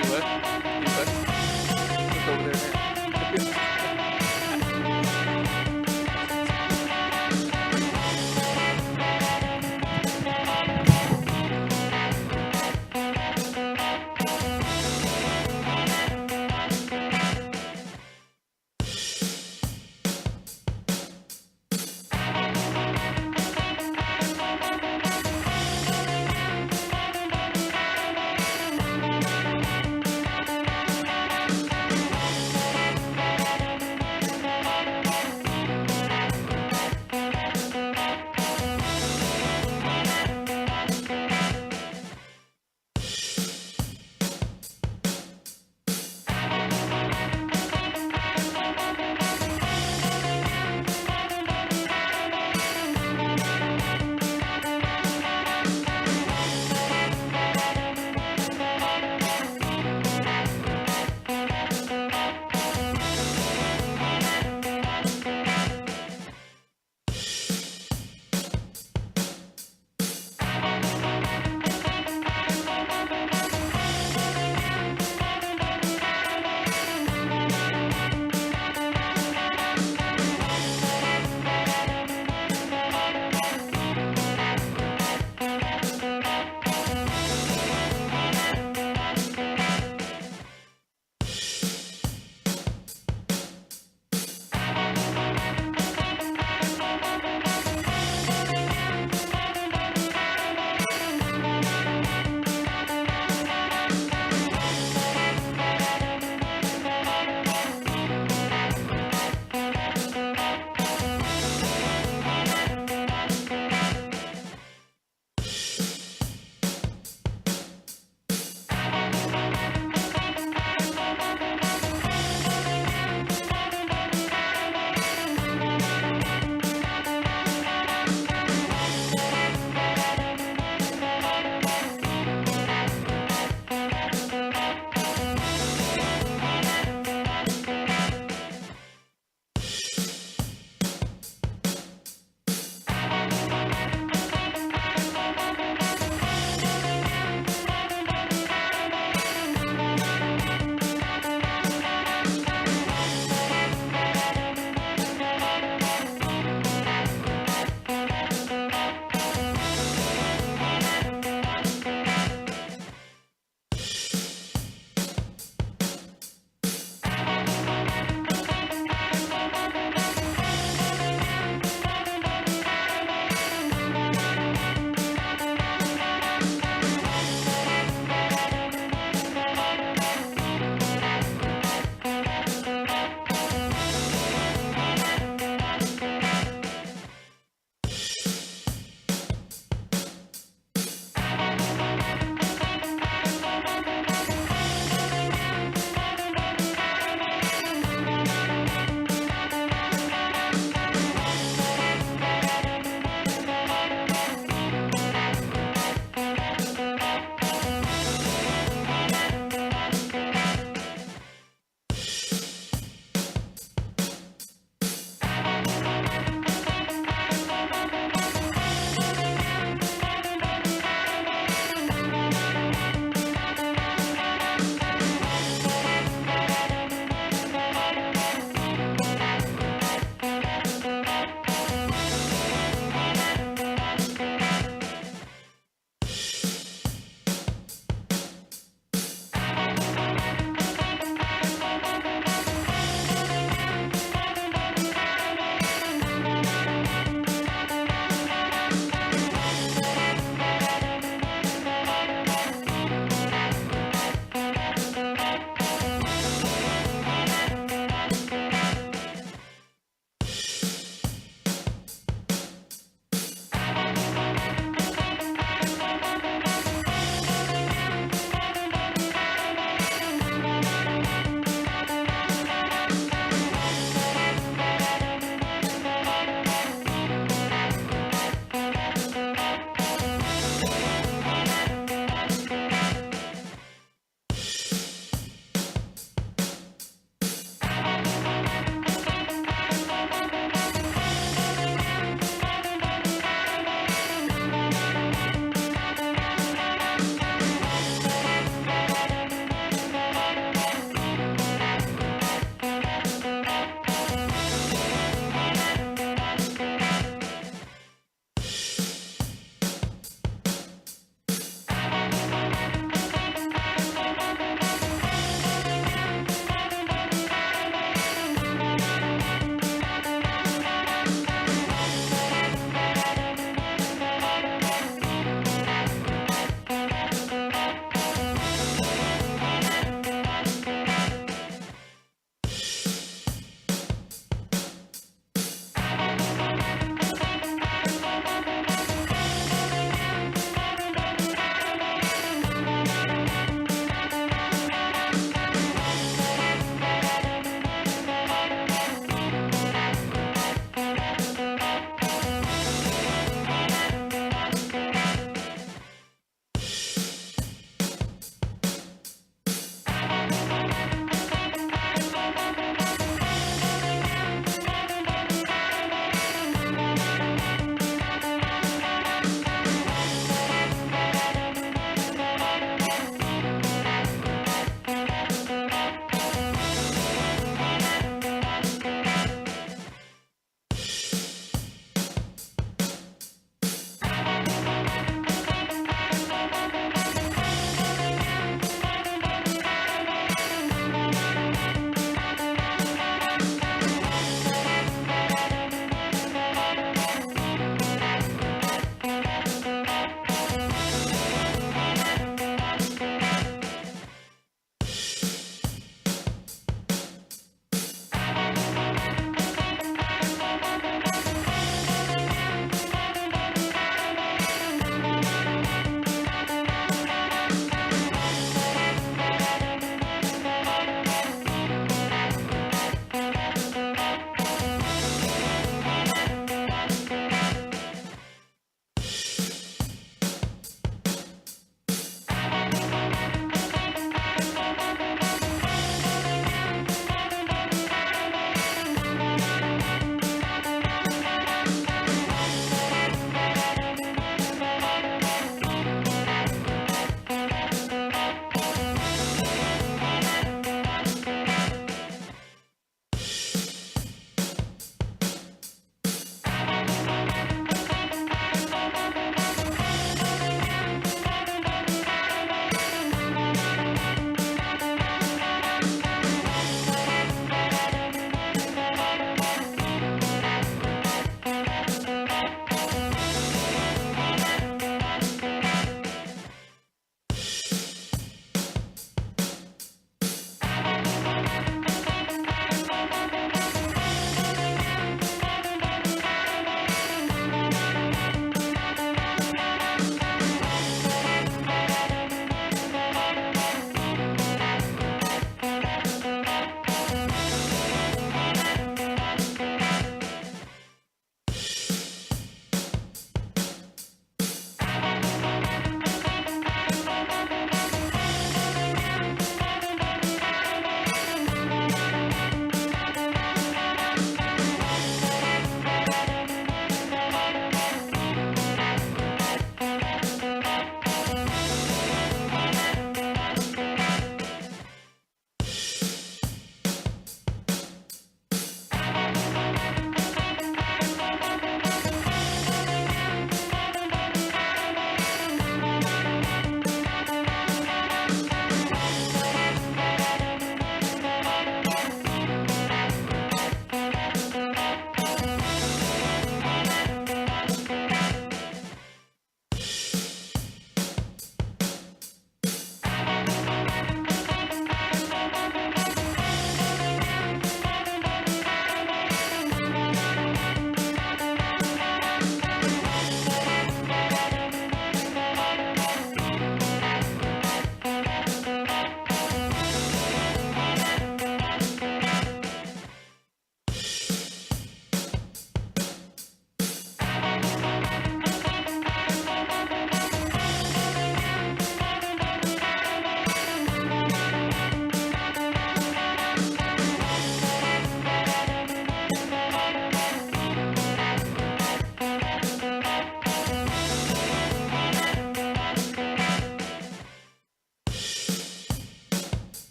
ชิวเว้ยชิวเว้ยตรงเลยเนี่ย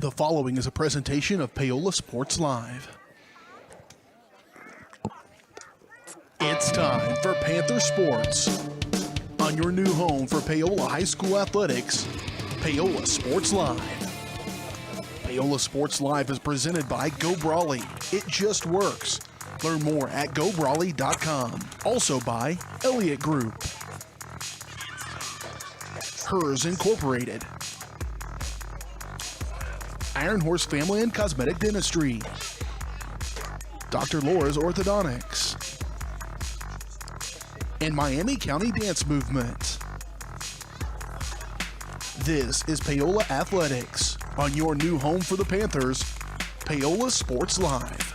The following is a presentation of Paola Sports Live. It's time for Panther Sports. On your new home for Paola High School athletics, Paola Sports Live. Paola Sports Live is presented by Go Brawley. It just works. Learn more at gobrawley.com. Also by Elliott Group, Hers Incorporated, Iron Horse Family and Cosmetic Dentistry, Dr. Laura's Orthodontics, and Miami County Dance Movement. This is Paola Athletics. On your new home for the Panthers, Paola Sports Live.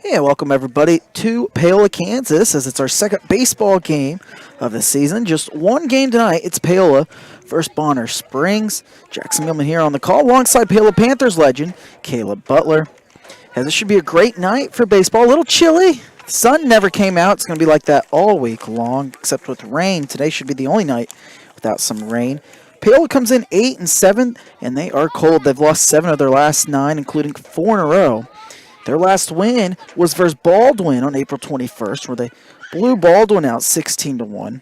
Hey, welcome everybody to Paola, Kansas, as it's our second baseball game of the season. Just one game tonight. It's Paola versus Bonner Springs. Jackson Gilman here on the call alongside Paola Panthers legend Caleb Butler. And this should be a great night for baseball. A little chilly. The sun never came out. It's going to be like that all week long, except with rain. Today should be the only night without some rain. Paola comes in 8-7, and they are cold. They've lost 7 of their last 9, including 4 in a row. Their last win was versus Baldwin on April 21st, where they blew Baldwin out 16-1.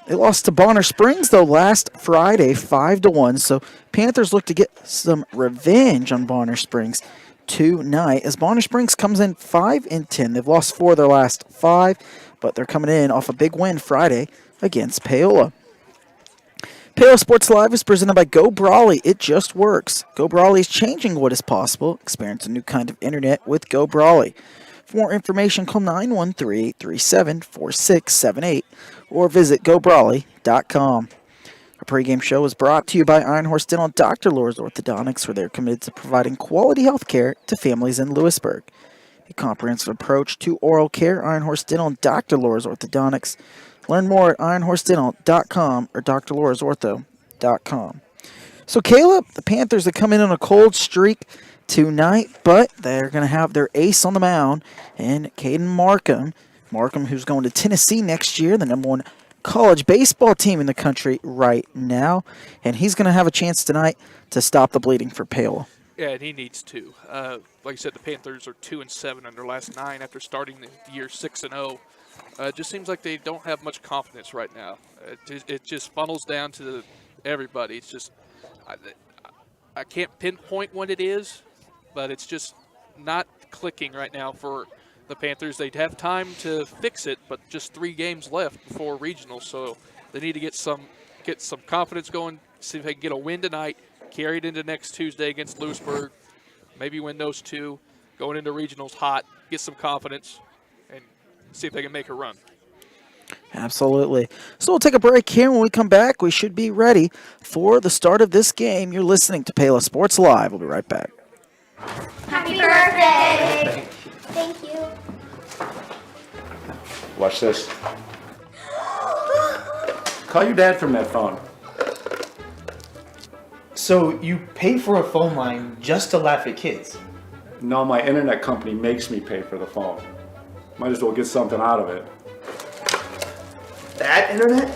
They lost to Bonner Springs, though, last Friday, 5-1. So Panthers look to get some revenge on Bonner Springs tonight, as Bonner Springs comes in 5-10. They've lost 4 of their last 5, but they're coming in off a big win Friday against Paola. Paola Sports Live is presented by Go Brawley. It just works. Go Brawley is changing what is possible. Experience a new kind of internet with Go Brawley. For more information, call 913-837-4678 or visit gobrawley.com. Our pregame show is brought to you by Iron Horse Dental and Dr. Laura's Orthodontics, where they're committed to providing quality health care to families in Lewisburg. A comprehensive approach to oral care, Iron Horse Dental and Dr. Laura's Orthodontics. Learn more at ironhorsedental.com or drlaurasortho.com. So, Caleb, the Panthers are coming in on a cold streak tonight, but they're going to have their ace on the mound, and Caden Markham. Markham, who's going to Tennessee next year, the number 1 college baseball team in the country right now, and he's going to have a chance tonight to stop the bleeding for Paola. Yeah, and he needs to. Like I said, the Panthers are 2-7 on their last 9 after starting the year 6-0. It just seems like they don't have much confidence right now. It just funnels down to everybody. It's just I can't pinpoint what it is, but it's just not clicking right now for the Panthers. They'd have time to fix it, but just 3 games left before regional, so they need to get some confidence going, see if they can get a win tonight, carry it into next Tuesday against Lewisburg, maybe win those 2, going into regionals hot, get some confidence, and see if they can make a run. Absolutely. So we'll take a break here. When we come back, we should be ready for the start of this game. You're listening to Paola Sports Live. We'll be right back. Happy birthday! Thank you. Watch this. Call your dad from that phone. So you pay for a phone line just to laugh at kids? No, my internet company makes me pay for the phone. Might as well get something out of it. That internet?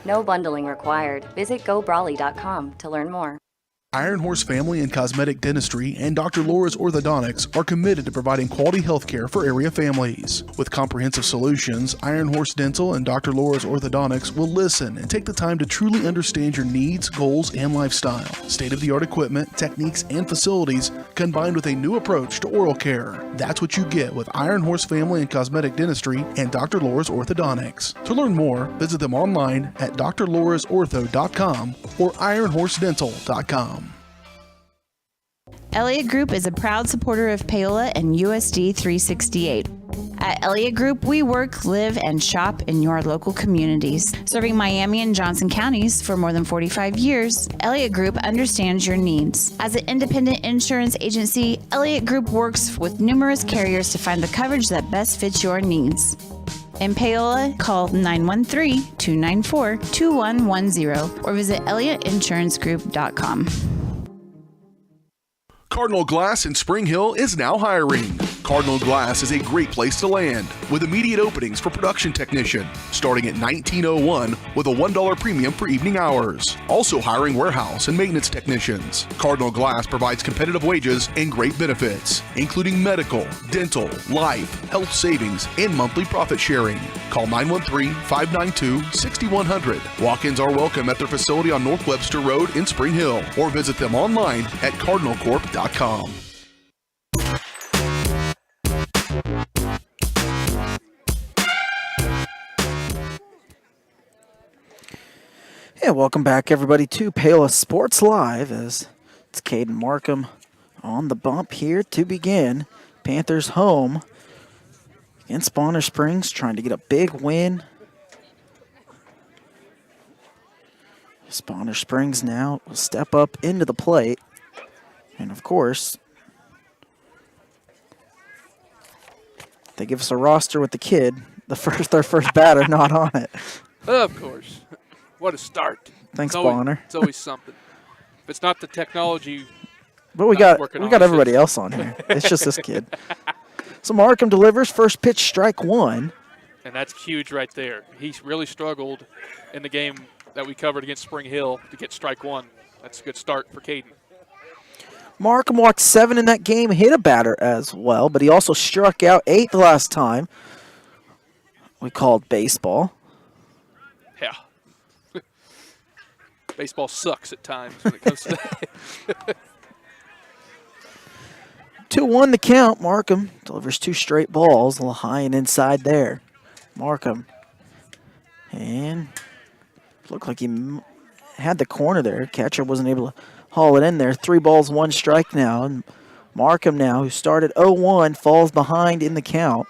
No bundling required. Visit gobrawley.com to learn more. Iron Horse Family and Cosmetic Dentistry and Dr. Laura's Orthodontics are committed to providing quality health care for area families. With comprehensive solutions, Iron Horse Dental and Dr. Laura's Orthodontics will listen and take the time to truly understand your needs, goals, and lifestyle. State-of-the-art equipment, techniques, and facilities combined with a new approach to oral care. That's what you get with Iron Horse Family and Cosmetic Dentistry and Dr. Laura's Orthodontics. To learn more, visit them online at drlaurasortho.com or ironhorsedental.com. Elliott Group is a proud supporter of Paola and USD 368. At Elliott Group, we work, live, and shop in your local communities. Serving Miami and Johnson counties for more than 45 years, Elliott Group understands your needs. As an independent insurance agency, Elliott Group works with numerous carriers to find the coverage that best fits your needs. In Paola, call 913-294-2110 or visit ElliottInsuranceGroup.com. Cardinal Glass in Spring Hill is now hiring. Cardinal Glass is a great place to land with immediate openings for production technician starting at $19.01 with a $1 premium for evening hours. Also hiring warehouse and maintenance technicians. Cardinal Glass provides competitive wages and great benefits, including medical, dental, life, health savings, and monthly profit sharing. Call 913-592-6100. Walk-ins are welcome at their facility on North Webster Road in Spring Hill or visit them online at cardinalcorp.com. Yeah, welcome back everybody to Paola Sports Live as it's Caden Markham on the bump here to begin. Panthers home against Bonner Springs, trying to get a big win. Bonner Springs now will step up into the plate. And of course, they give us a roster with the kid, their first batter not on it. Of course. What a start. Thanks, It's always- Bonner. It's always something. If it's not the technology, But we not got working we on got it, everybody it's- else on here. It's just this kid. So Markham delivers first pitch, strike one. and that's huge right there. He really struggled in the game that we covered against Spring Hill to get strike one. That's a good start for Caden. Markham walked 7 in that game, hit a batter as well, but he also struck out 8 the last time we called baseball. Yeah. Baseball sucks at times when it comes to that. 2-1 the count. Markham delivers 2 straight balls, a little high and inside there. Markham. And looked like he had the corner there. Catcher wasn't able to haul it in there. 3 balls, 1 strike now. And Markham now, who started 0-1, falls behind in the count.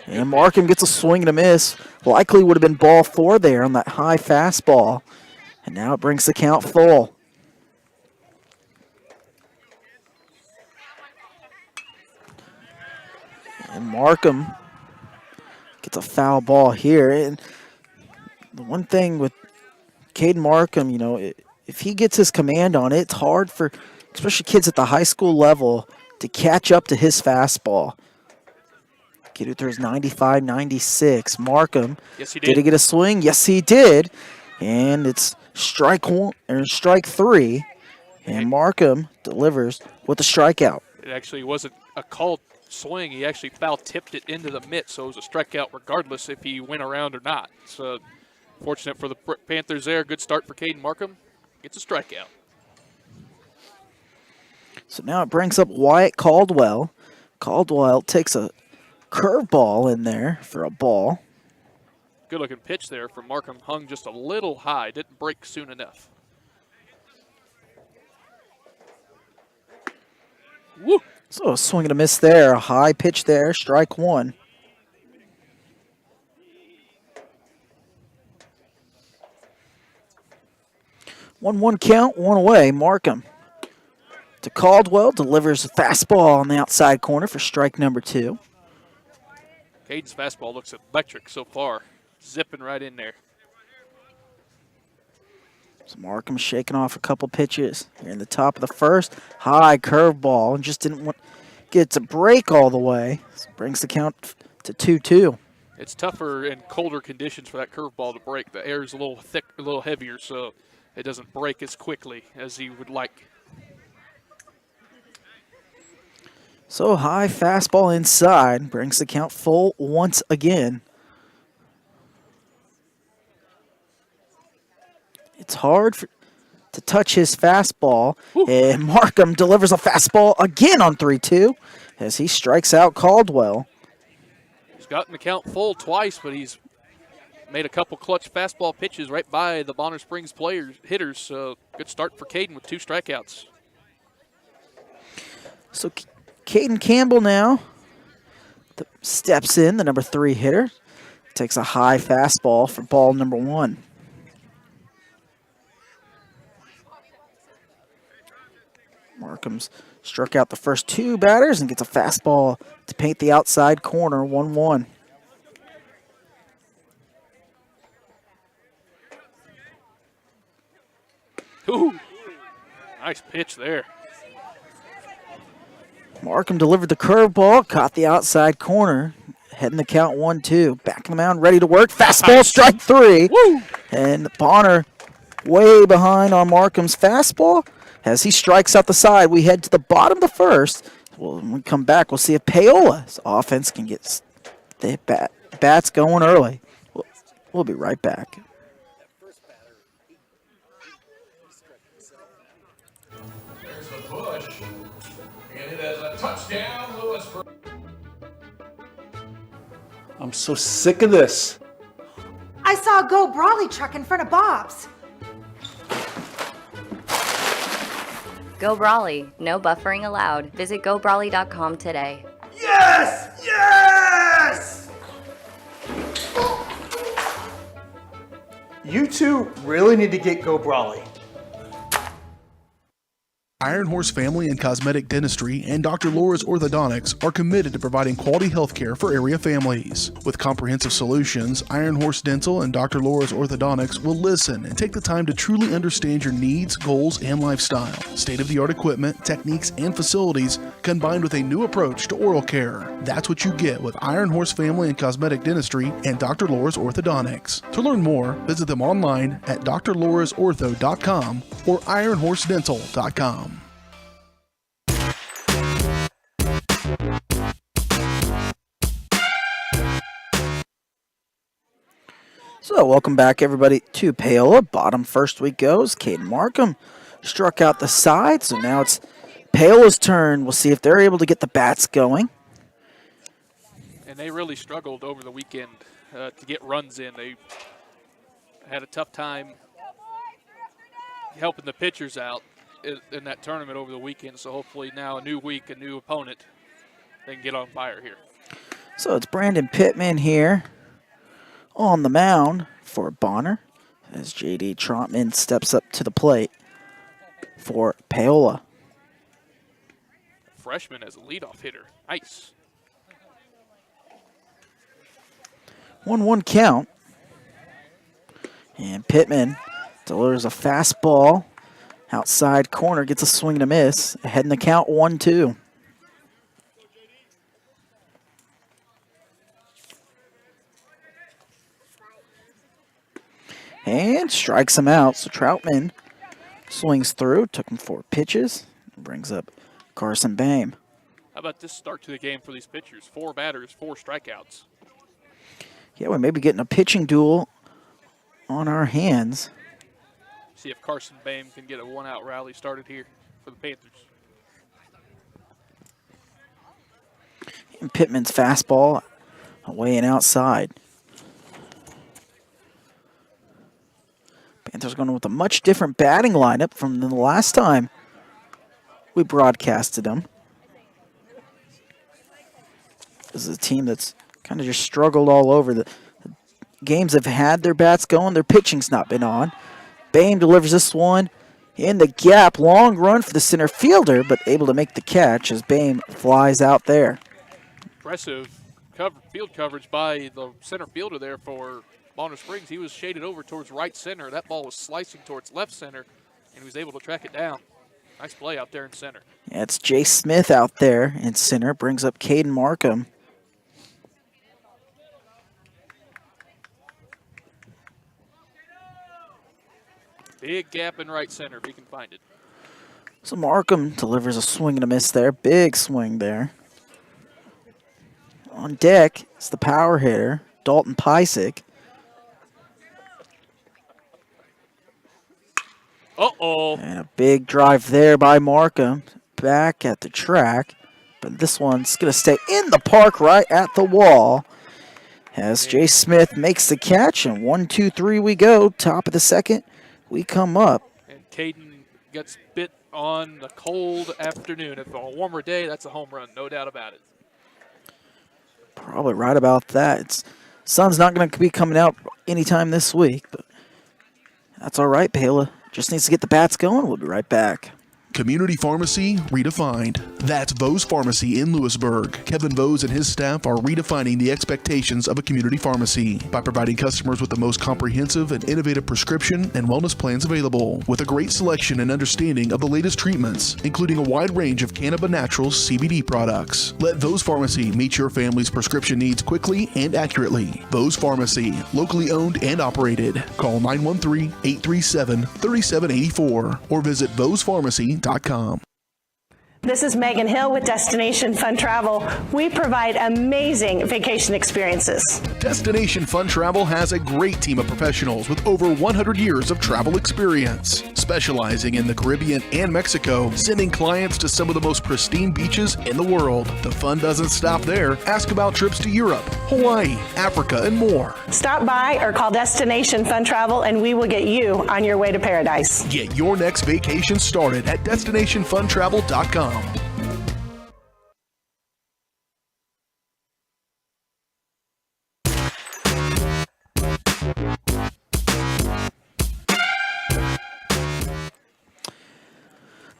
And Markham gets a swing and a miss. Likely would have been ball 4 there on that high fastball. And now it brings the count full. And Markham gets a foul ball here. And the one thing with Caden Markham, you know, if he gets his command on it, it's hard for, especially kids at the high school level, to catch up to his fastball. Kid who throws 95, 96. Markham, Yes, he did he did. get a swing? Yes, he did. And it's strike 3. And Markham delivers with a strikeout. It actually wasn't a called swing. He actually foul tipped it into the mitt, so it was a strikeout regardless if he went around or not. So fortunate for the Panthers there. Good start for Caden Markham. Gets a strikeout. So now it brings up Wyatt Caldwell. Caldwell takes a curveball in there for a ball. Good looking pitch there from Markham. Hung just a little high. Didn't break soon enough. Woo! So a swing and a miss there. A high pitch there. Strike 1. One count, 1 away. Markham to Caldwell. Delivers a fastball on the outside corner for strike number 2. Caden's fastball looks electric so far. Zipping right in there. So Markham shaking off a couple pitches here in the top of the first. High curveball and just didn't get it to break all the way. So brings the count to 2-2. It's tougher in colder conditions for that curveball to break. The air is a little thick, a little heavier, so it doesn't break as quickly as he would like. So high fastball inside brings the count full once again. It's hard to touch his fastball, and Markham delivers a fastball again on 3-2 as he strikes out Caldwell. He's gotten the count full twice, but he's made a couple clutch fastball pitches right by the Bonner Springs hitters. So good start for Caden with 2 strikeouts. So Caden Campbell now steps in, the number 3 hitter. Takes a high fastball for ball number 1. Markham's struck out the first 2 batters and gets a fastball to paint the outside corner, 1-1. Ooh, nice pitch there. Markham delivered the curveball, caught the outside corner, heading the count 1-2. Back in the mound, ready to work. Fastball, strike 3. Woo! And Bonner way behind on Markham's fastball. As he strikes out the side, we head to the bottom of the first. Well, when we come back, we'll see if Paola's offense can get the bats going early. We'll be right back. There's the push. And it is a touchdown, Lewisburg. I'm so sick of this. I saw a Go Brawley truck in front of Bob's. Go Brawley. No buffering allowed. Visit gobrawley.com today. Yes! Yes! You two really need to get Go Brawley. Iron Horse Family and Cosmetic Dentistry and Dr. Laura's Orthodontics are committed to providing quality health care for area families. With comprehensive solutions, Iron Horse Dental and Dr. Laura's Orthodontics will listen and take the time to truly understand your needs, goals, and lifestyle. State-of-the-art equipment, techniques, and facilities combined with a new approach to oral care. That's what you get with Iron Horse Family and Cosmetic Dentistry and Dr. Laura's Orthodontics. To learn more, visit them online at drlaurasortho.com or ironhorsedental.com. So welcome back, everybody, to Paola. Bottom first we goes. Caden Markham struck out the side, so now it's Paola's turn. We'll see if they're able to get the bats going. And they really struggled over the weekend to get runs in. They had a tough time helping the pitchers out in that tournament over the weekend. So hopefully now a new week, a new opponent, they can get on fire here. So it's Brandon Pittman here on the mound for Bonner as J.D. Trotman steps up to the plate for Paola. Freshman as a leadoff hitter. Nice. 1-1 count. And Pittman delivers a fastball. Outside corner, gets a swing and a miss. Ahead in the count, 1-2. And strikes him out. So Troutman swings through, took him 4 pitches, brings up Carson Bame. How about this start to the game for these pitchers? 4 batters, 4 strikeouts. Yeah, we may be getting a pitching duel on our hands. See if Carson Bame can get a 1-out rally started here for the Panthers. And Pittman's fastball away and outside. Panthers going with a much different batting lineup from the last time we broadcasted them. This is a team that's kind of just struggled all over. The games have had their bats going, their pitching's not been on. Bame delivers this one in the gap. Long run for the center fielder, but able to make the catch as Bame flies out there. Impressive field coverage by the center fielder there for Bonner Springs. He was shaded over towards right center. That ball was slicing towards left center, and he was able to track it down. Nice play out there in center. Yeah, it's Jay Smith out there in center. Brings up Caden Markham. Big gap in right center if he can find it. So Markham delivers a swing and a miss there. Big swing there. On deck is the power hitter, Dalton Pysick. Uh-oh. And a big drive there by Markham. Back at the track. But this one's going to stay in the park right at the wall. As Jay Smith makes the catch. And 1-2-3 we go. Top of the second, we come up. And Caden gets bit on a cold afternoon. If on a warmer day, that's a home run. No doubt about it. Probably right about that. Sun's not going to be coming out anytime this week. But that's all right, Paola. Just needs to get the bats going. We'll be right back. Community Pharmacy redefined. That's Vose Pharmacy in Lewisburg. Kevin Vose and his staff are redefining the expectations of a community pharmacy by providing customers with the most comprehensive and innovative prescription and wellness plans available, with a great selection and understanding of the latest treatments, including a wide range of Cannabis Naturals CBD products. Let Vose Pharmacy meet your family's prescription needs quickly and accurately. Vose Pharmacy, locally owned and operated. Call 913-837-3784 or visit vosepharmacy.com. This is Megan Hill with Destination Fun Travel. We provide amazing vacation experiences. Destination Fun Travel has a great team of professionals with over 100 years of travel experience, specializing in the Caribbean and Mexico, sending clients to some of the most pristine beaches in the world. The fun doesn't stop there. Ask about trips to Europe, Hawaii, Africa, and more. Stop by or call Destination Fun Travel and we will get you on your way to paradise. Get your next vacation started at destinationfuntravel.com.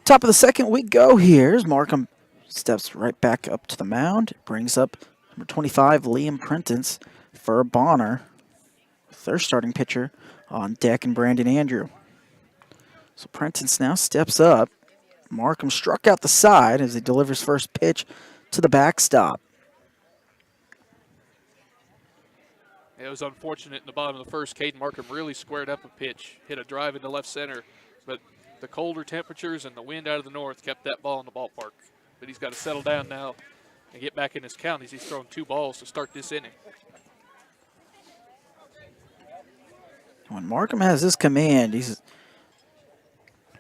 Top of the second we go here as Markham steps right back up to the mound. Brings up number 25, Liam Prentice, for Bonner, with their starting pitcher on deck, and Brandon Andrew. So Prentice now steps up. Markham struck out the side as he delivers first pitch to the backstop. It was unfortunate in the bottom of the first. Caden Markham really squared up a pitch, hit a drive into left center, but the colder temperatures and the wind out of the north kept that ball in the ballpark. But he's got to settle down now and get back in his count as he's thrown 2 balls to start this inning. When Markham has his command, he's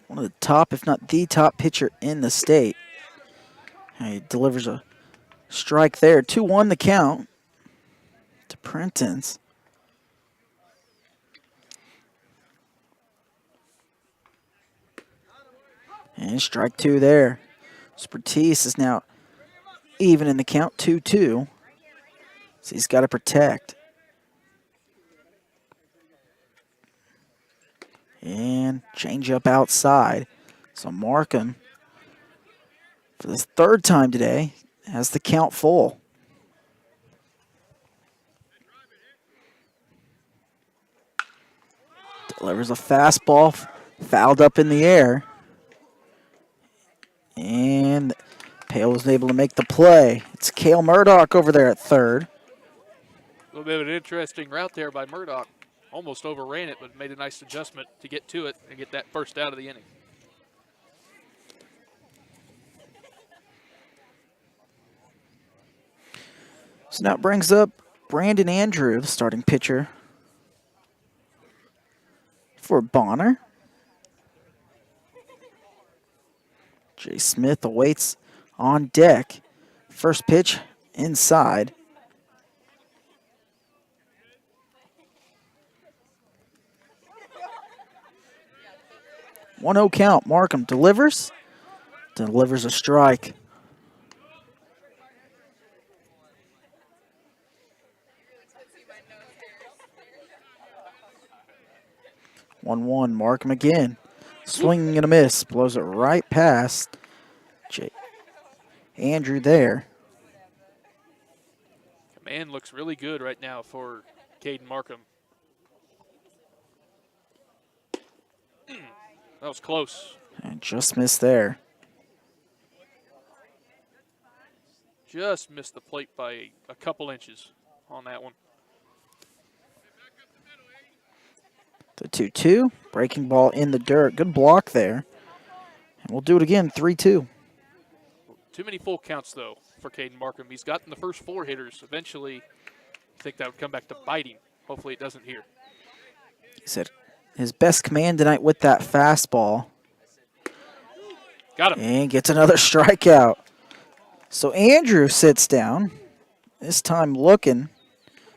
one of the top, if not the top pitcher in the state. And he delivers a strike there. 2-1 the count to Prentice. And strike 2 there. Prentice is now even in the count, 2-2. So he's got to protect. And change up outside. So Markham, for the third time today, has the count full. Delivers a fastball, fouled up in the air. And Paola was able to make the play. It's Cale Murdoch over there at third. A little bit of an interesting route there by Murdoch. Almost overran it, but made a nice adjustment to get to it and get that first out of the inning. So now it brings up Brandon Andrew, the starting pitcher for Bonner. Jay Smith awaits on deck. First pitch inside. One-0 count. Markham delivers a strike. One-one. Markham again. Swinging and a miss. Blows it right past Andrew there. Command looks really good right now for Caden Markham. That was close. And just missed there. Just missed the plate by a couple inches on that one. The 2-2. Breaking ball in the dirt. Good block there. And we'll do it again, 3-2. Too many full counts, though, for Caden Markham. He's gotten the first 4 hitters. Eventually, I think that would come back to bite him. Hopefully it doesn't here. He said his best command tonight with that fastball. Got him. And gets another strikeout. So Andrew sits down. This time looking.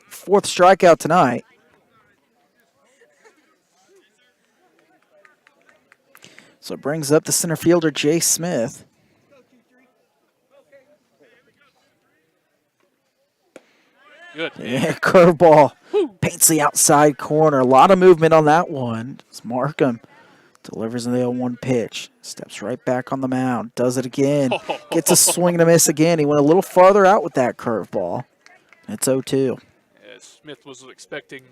4th strikeout tonight. So it brings up the center fielder, Jay Smith. Good. Yeah, curveball. Paints the outside corner. A lot of movement on that one. It's Markham Delivers the 0-1 pitch. Steps right back on the mound. Does it again. Gets a swing and a miss again. He went a little farther out with that curveball. It's 0-2. Yeah, Smith was expecting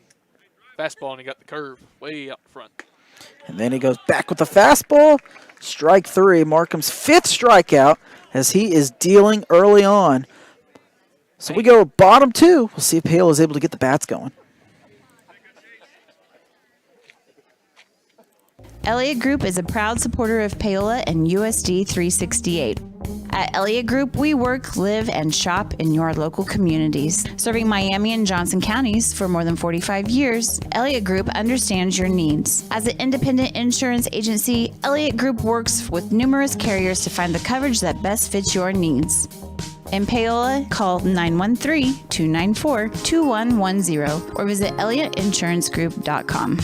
fastball, and he got the curve way out front. And then he goes back with the fastball. Strike 3. Markham's 5th strikeout as he is dealing early on. So we go bottom 2. We'll see if Hale is able to get the bats going. Elliott Group is a proud supporter of Paola and USD 368. At Elliott Group, we work, live, and shop in your local communities. Serving Miami and Johnson counties for more than 45 years, Elliott Group understands your needs. As an independent insurance agency, Elliott Group works with numerous carriers to find the coverage that best fits your needs. In Paola, call 913-294-2110 or visit ElliottInsuranceGroup.com.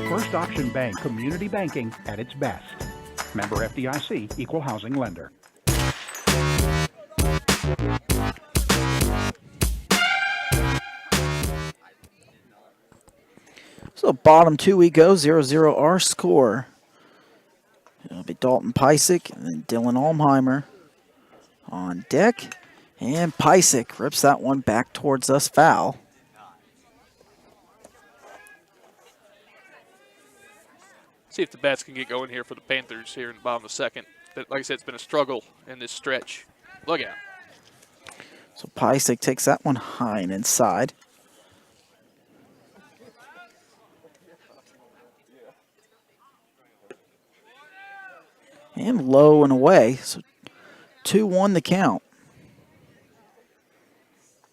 First Option Bank, community banking at its best. Member FDIC, equal housing lender. So bottom 2 we go, 0-0 our score. It'll be Dalton Pysick and then Dylan Almheimer on deck. And Pysick rips that one back towards us, foul. See if the bats can get going here for the Panthers here in the bottom of the second. But like I said, it's been a struggle in this stretch. Look out. So Pysick takes that one high and inside. And low and away. So 2-1 the count.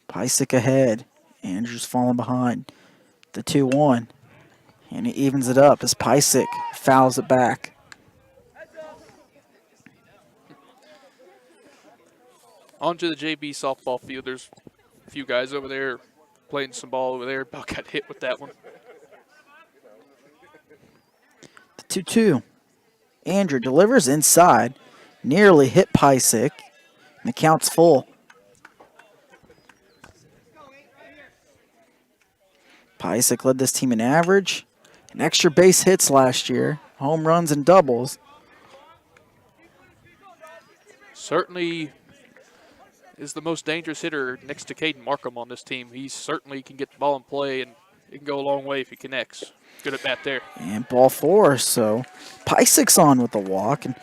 Pysick ahead. Andrews falling behind. The 2-1. And he evens it up as Pysick fouls it back. Onto the JV softball field. There's a few guys over there playing some ball over there. About got hit with that one. The 2-2. Andrew delivers inside. Nearly hit Pysick. And the count's full. Pysick led this team in average. And extra base hits last year. Home runs and doubles. Certainly is the most dangerous hitter next to Caden Markham on this team. He certainly can get the ball in play, and it can go a long way if he connects. Good at bat there. And ball 4, so Pysick's on with the walk. And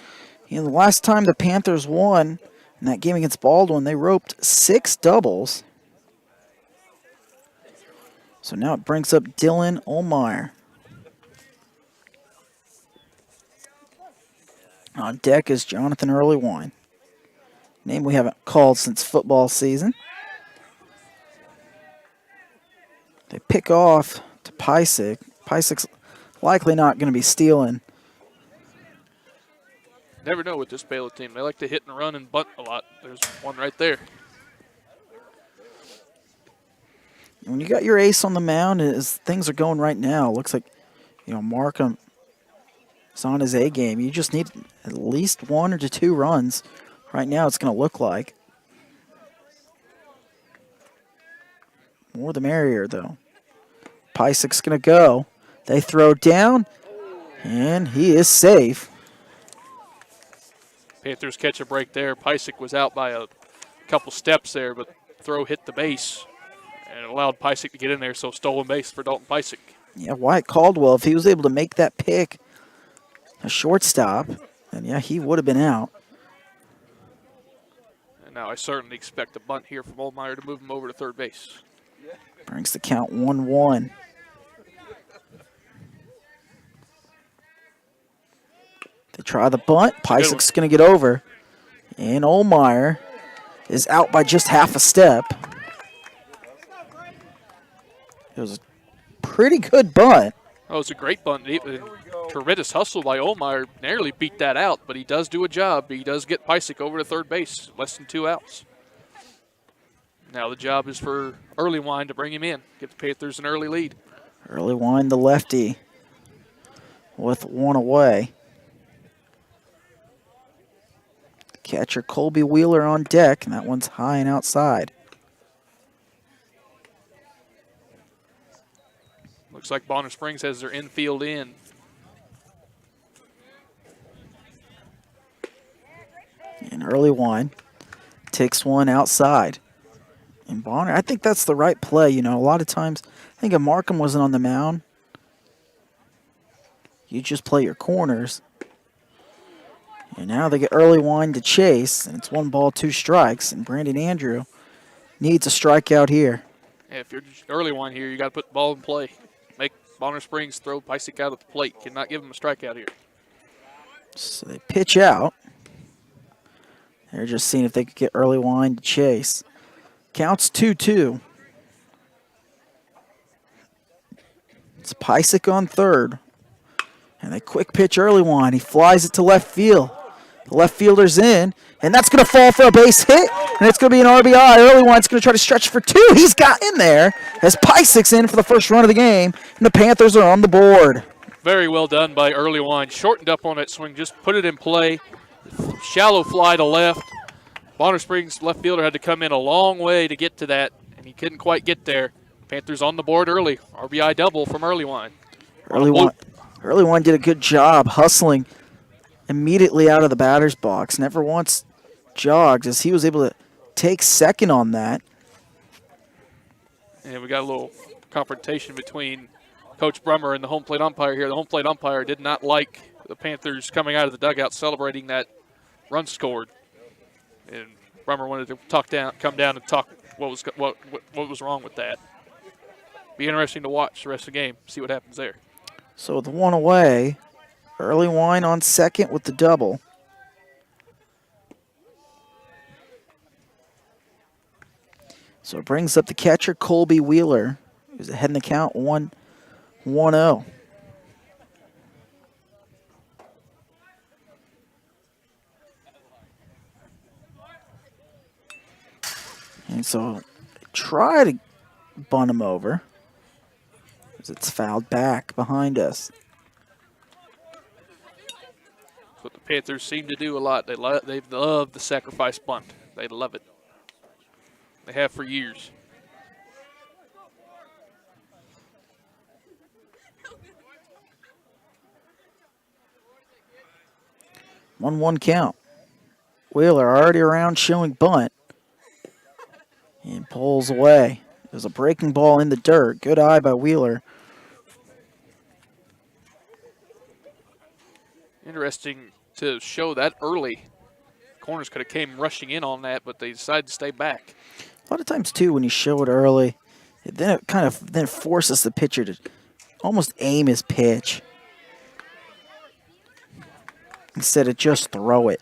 the last time the Panthers won in that game against Baldwin, they roped 6 doubles. So now it brings up Dylan Olmeyer. On deck is Jonathan Earlywine. Name we haven't called since football season. They pick off to Pysick. Pysick's likely not going to be stealing. Never know with this Baylor team. They like to hit and run and bunt a lot. There's one right there. When you got your ace on the mound, as things are going right now, looks like, Markham is on his A game. You just need at least 1 or 2 runs. Right now, it's going to look like. More the merrier, though. Pysick's going to go. They throw down, and he is safe. Panthers catch a break there. Pysick was out by a couple steps there, but throw hit the base and allowed Pysick to get in there, so stolen base for Dalton Pysick. Yeah, Wyatt Caldwell, if he was able to make that pick, a shortstop, then yeah, he would have been out. And now I certainly expect a bunt here from Olmeyer to move him over to third base. Brings the count 1-1. They try the bunt. Pysick's going to get over. And Olmeyer is out by just half a step. It was a pretty good bunt. Oh, it's a great bunt. Tremendous hustle by Olmeyer. Narrowly beat that out, but he does do a job. He does get Pysick over to third base. Less than 2 outs. Now the job is for Earlywine to bring him in. Get the Panthers an early lead. Earlywine, the lefty, with one away. Catcher Colby Wheeler on deck, and that one's high and outside. Looks like Bonner Springs has their infield in. And Earlywine takes one outside. And Bonner, I think that's the right play. You know, a lot of times, I think if Markham wasn't on the mound, you just play your corners. And now they get Earlywine to chase, and it's 1 ball, 2 strikes. And Brandon Andrew needs a strikeout here. Yeah, if you're Earlywine here, you got to put the ball in play. Make Bonner Springs throw Pysick out at the plate. Cannot give him a strikeout here. So they pitch out. They're just seeing if they could get Earlywine to chase. Counts 2-2. It's Pysick on third. And they quick pitch Earlywine. He flies it to left field. The left fielder's in. And that's going to fall for a base hit. And it's going to be an RBI. Earlywine's going to try to stretch for 2. He's got in there as Pysick's in for the first run of the game. And the Panthers are on the board. Very well done by Earlywine. Shortened up on that swing. Just put it in play. Shallow fly to left. Bonner Springs left fielder had to come in a long way to get to that, and he couldn't quite get there. Panthers on the board early. RBI double from Earlywine. Earlywine did a good job hustling immediately out of the batter's box. Never once jogged as he was able to take second on that. And we got a little confrontation between Coach Brummer and the home plate umpire here. The home plate umpire did not like the Panthers coming out of the dugout celebrating that run scored. And Brummer wanted to come down and talk what was wrong with that. Be interesting to watch the rest of the game, see what happens there. So with 1 away, Earlywine on second with the double. So it brings up the catcher, Colby Wheeler, who's ahead in the count 1-0. And so try to bunt him over as it's fouled back behind us. That's what the Panthers seem to do a lot. They love the sacrifice bunt. They love it. They have for years. One count. Wheeler already around showing bunt. And pulls away. There's a breaking ball in the dirt. Good eye by Wheeler. Interesting to show that early. Corners could have came rushing in on that, but they decided to stay back. A lot of times, too, when you show it early, then it kind of then forces the pitcher to almost aim his pitch instead of just throw it.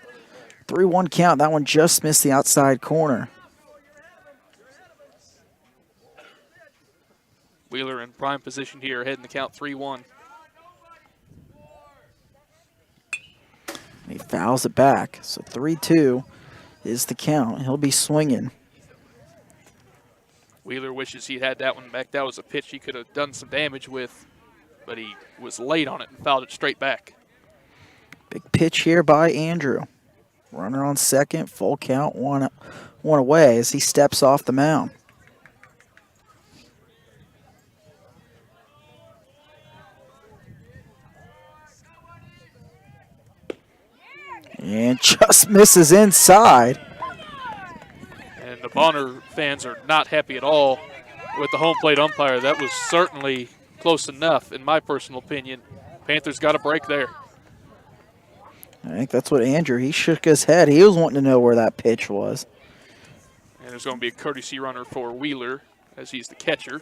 3-1 count. That one just missed the outside corner. Wheeler in prime position here, ahead in the count 3-1. He fouls it back. So 3-2 is the count. He'll be swinging. Wheeler wishes he had that one back. That was a pitch he could have done some damage with, but he was late on it and fouled it straight back. Big pitch here by Andrew. Runner on second, full count, one away as he steps off the mound. And just misses inside. And the Bonner fans are not happy at all with the home plate umpire. That was certainly close enough, in my personal opinion. Panthers got a break there. I think that's what Andrew, he shook his head. He was wanting to know where that pitch was. And there's going to be a courtesy runner for Wheeler as he's the catcher.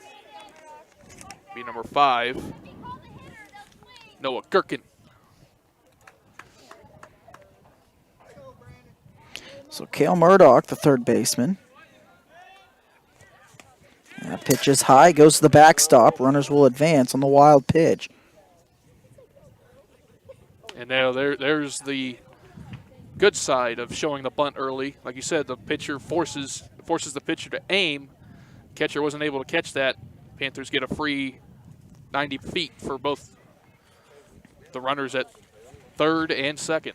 Be number 5, Noah Gherkin. So Cale Murdoch, the third baseman. And that pitch is high, goes to the backstop. Runners will advance on the wild pitch. And now there's the good side of showing the bunt early. Like you said, the pitcher forces the pitcher to aim. Catcher wasn't able to catch that. Panthers get a free 90 feet for both the runners at third and second.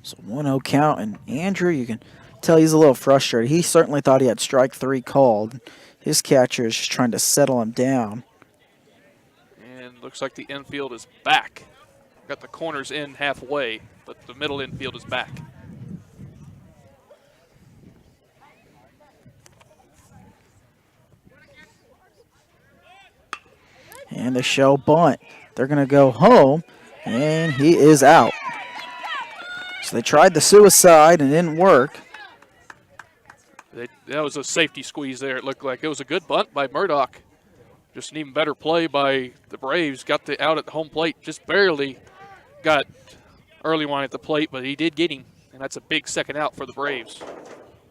So 1-0 count, and Andrew, you can tell he's a little frustrated. He certainly thought he had strike 3 called. His catcher is just trying to settle him down. And looks like the infield is back. Got the corners in halfway, but the middle infield is back. And the show bunt. They're going to go home, and he is out. So they tried the suicide and it didn't work. That was a safety squeeze there, it looked like. It was a good bunt by Murdoch. Just an even better play by the Braves. Got the out at the home plate. Just barely got early one at the plate, but he did get him. And that's a big second out for the Braves.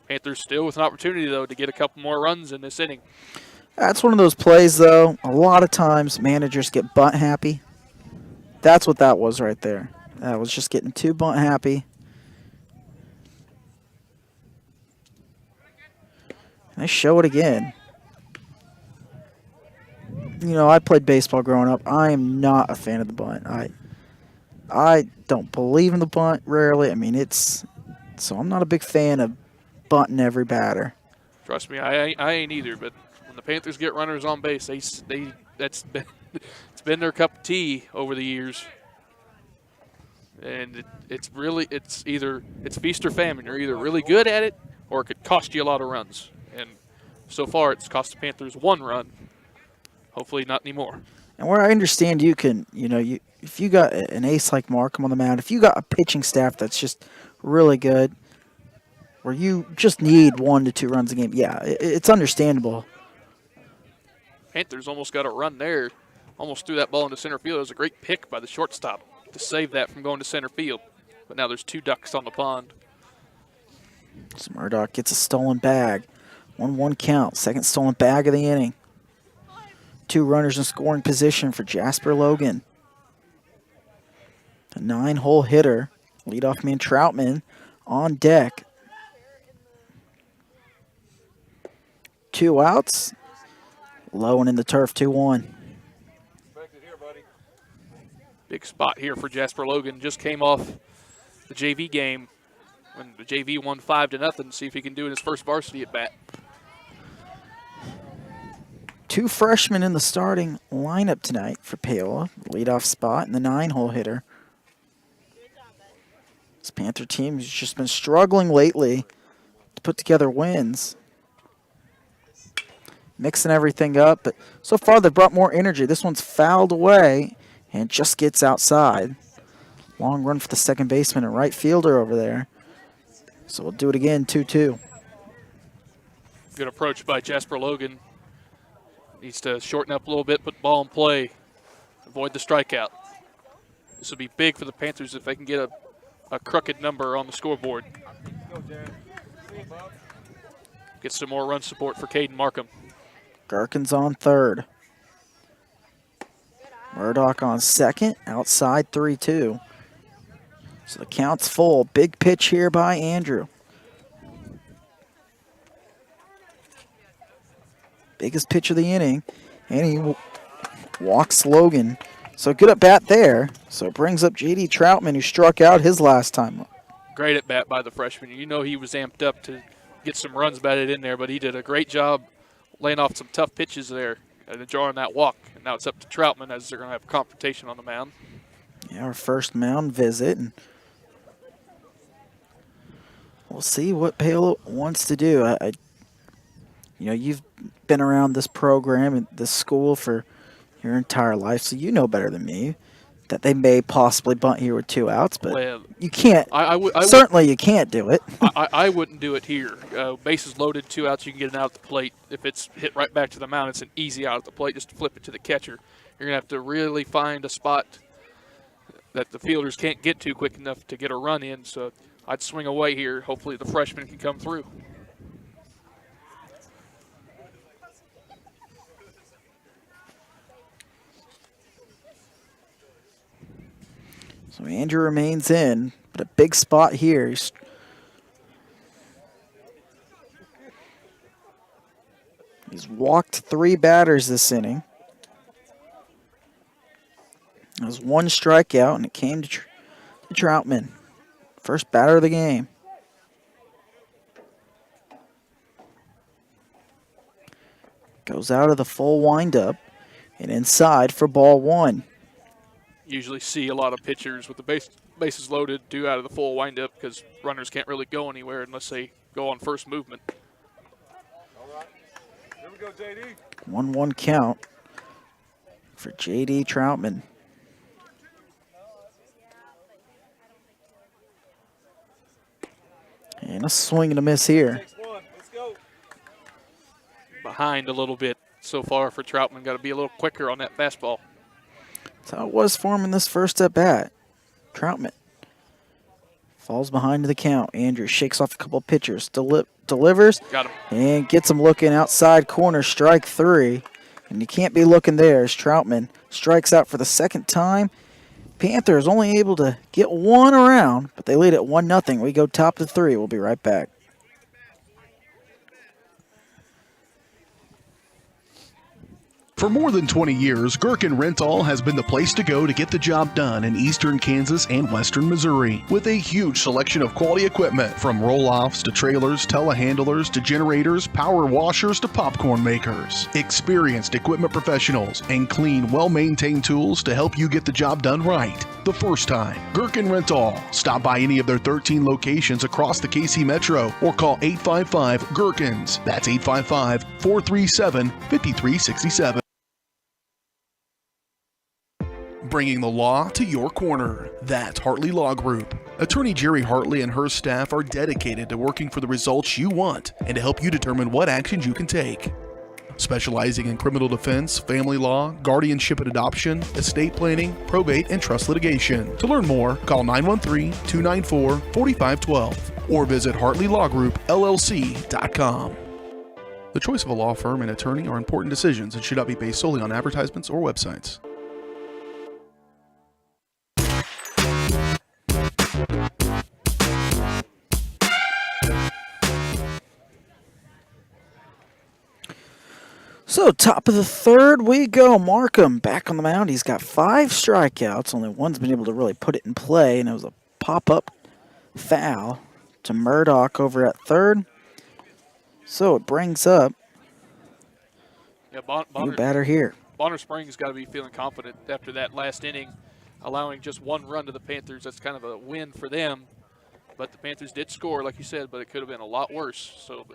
Panthers still with an opportunity, though, to get a couple more runs in this inning. That's one of those plays, though. A lot of times managers get bunt happy. That's what that was right there. That was just getting too bunt happy. And they show it again. You know, I played baseball growing up. I am not a fan of the bunt. I don't believe in the bunt rarely. I mean, so I'm not a big fan of bunting every batter. Trust me, I ain't either. But when the Panthers get runners on base, it's been their cup of tea over the years. And it's feast or famine. You're either really good at it, or it could cost you a lot of runs. And so far, it's cost the Panthers 1 run. Hopefully, not anymore. And where I understand you can, if you got an ace like Markham on the mound, if you got a pitching staff that's just really good, where you just need 1 to 2 runs a game, yeah, it's understandable. Panthers almost got a run there. Almost threw that ball into center field. It was a great pick by the shortstop to save that from going to center field. But now there's 2 ducks on the pond. So Murdoch gets a stolen bag. 1-1 count. Second stolen bag of the inning. 2 runners in scoring position for Jasper Logan. A 9-hole hitter. Leadoff man Troutman on deck. 2 outs. Low and in the turf, 2-1. Big spot here for Jasper Logan. Just came off the JV game when the JV won 5-0. See if he can do it in his first varsity at bat. 2 freshmen in the starting lineup tonight for Paola. Leadoff spot and the 9-hole hitter. This Panther team has just been struggling lately to put together wins. Mixing everything up, but so far they've brought more energy. This one's fouled away and just gets outside. Long run for the second baseman and right fielder over there. So we'll do it again, 2-2. Good approach by Jasper Logan. Needs to shorten up a little bit, put the ball in play, avoid the strikeout. This will be big for the Panthers if they can get a crooked number on the scoreboard. Get some more run support for Caden Markham. Gherkin's on third. Murdoch on second, outside 3-2. So the count's full. Big pitch here by Andrew. Biggest pitch of the inning, and he walks Logan. So good at bat there. So it brings up J.D. Troutman, who struck out his last time up. Great at bat by the freshman. You know he was amped up to get some runs batted in there, but he did a great job laying off some tough pitches there and drawing that walk. And now it's up to Troutman as they're going to have confrontation on the mound. Yeah, our first mound visit, and we'll see what Paola wants to do. You've been around this program and this school for your entire life, so you know better than me that they may possibly bunt here with 2 outs, but you can't. Certainly you can't do it. I wouldn't do it here. Bases loaded, 2 outs, you can get an out at the plate. If it's hit right back to the mound, it's an easy out at the plate. Just flip it to the catcher. You're going to have to really find a spot that the fielders can't get to quick enough to get a run in, so I'd swing away here. Hopefully the freshman can come through. So Andrew remains in, but a big spot here. He's walked 3 batters this inning. It was 1 strikeout, and it came to Troutman. First batter of the game. Goes out of the full windup and inside for ball 1. Usually see a lot of pitchers with the bases loaded do out of the full windup because runners can't really go anywhere unless they go on first movement. All right. Here we go, JD. 1-1 count for J.D. Troutman. And a swing and a miss here. Let's go. Behind a little bit so far for Troutman. Got to be a little quicker on that fastball. That's how it was for him in this first at bat. Troutman falls behind the count. Andrews shakes off a couple of pitchers, delivers, Got him. and gets him looking outside corner, strike 3. And you can't be looking there as Troutman strikes out for the second time. Panthers only able to get 1 around, but they lead at 1-0. We go top to 3. We'll be right back. For more than 20 years, Gherkin Rental has been the place to go to get the job done in eastern Kansas and western Missouri. With a huge selection of quality equipment, from roll-offs to trailers, telehandlers to generators, power washers to popcorn makers. Experienced equipment professionals and clean, well-maintained tools to help you get the job done right the first time. Gherkin Rental. Stop by any of their 13 locations across the KC Metro or call 855-GHERKINS. That's 855-437-5367. Bringing the law to your corner. That's Hartley Law Group. Attorney Jerry Hartley and her staff are dedicated to working for the results you want and to help you determine what actions you can take. Specializing in criminal defense, family law, guardianship and adoption, estate planning, probate, and trust litigation. To learn more, call 913-294-4512 or visit HartleyLawGroupLLC.com. The choice of a law firm and attorney are important decisions and should not be based solely on advertisements or websites. So, top of the 3rd we go. Markham back on the mound. He's got 5 strikeouts. Only one's been able to really put it in play, and it was a pop-up foul to Murdoch over at 3rd. So, it brings up new batter here. Bonner Springs got to be feeling confident after that last inning, allowing just 1 run to the Panthers. That's kind of a win for them. But the Panthers did score, like you said, but it could have been a lot worse. So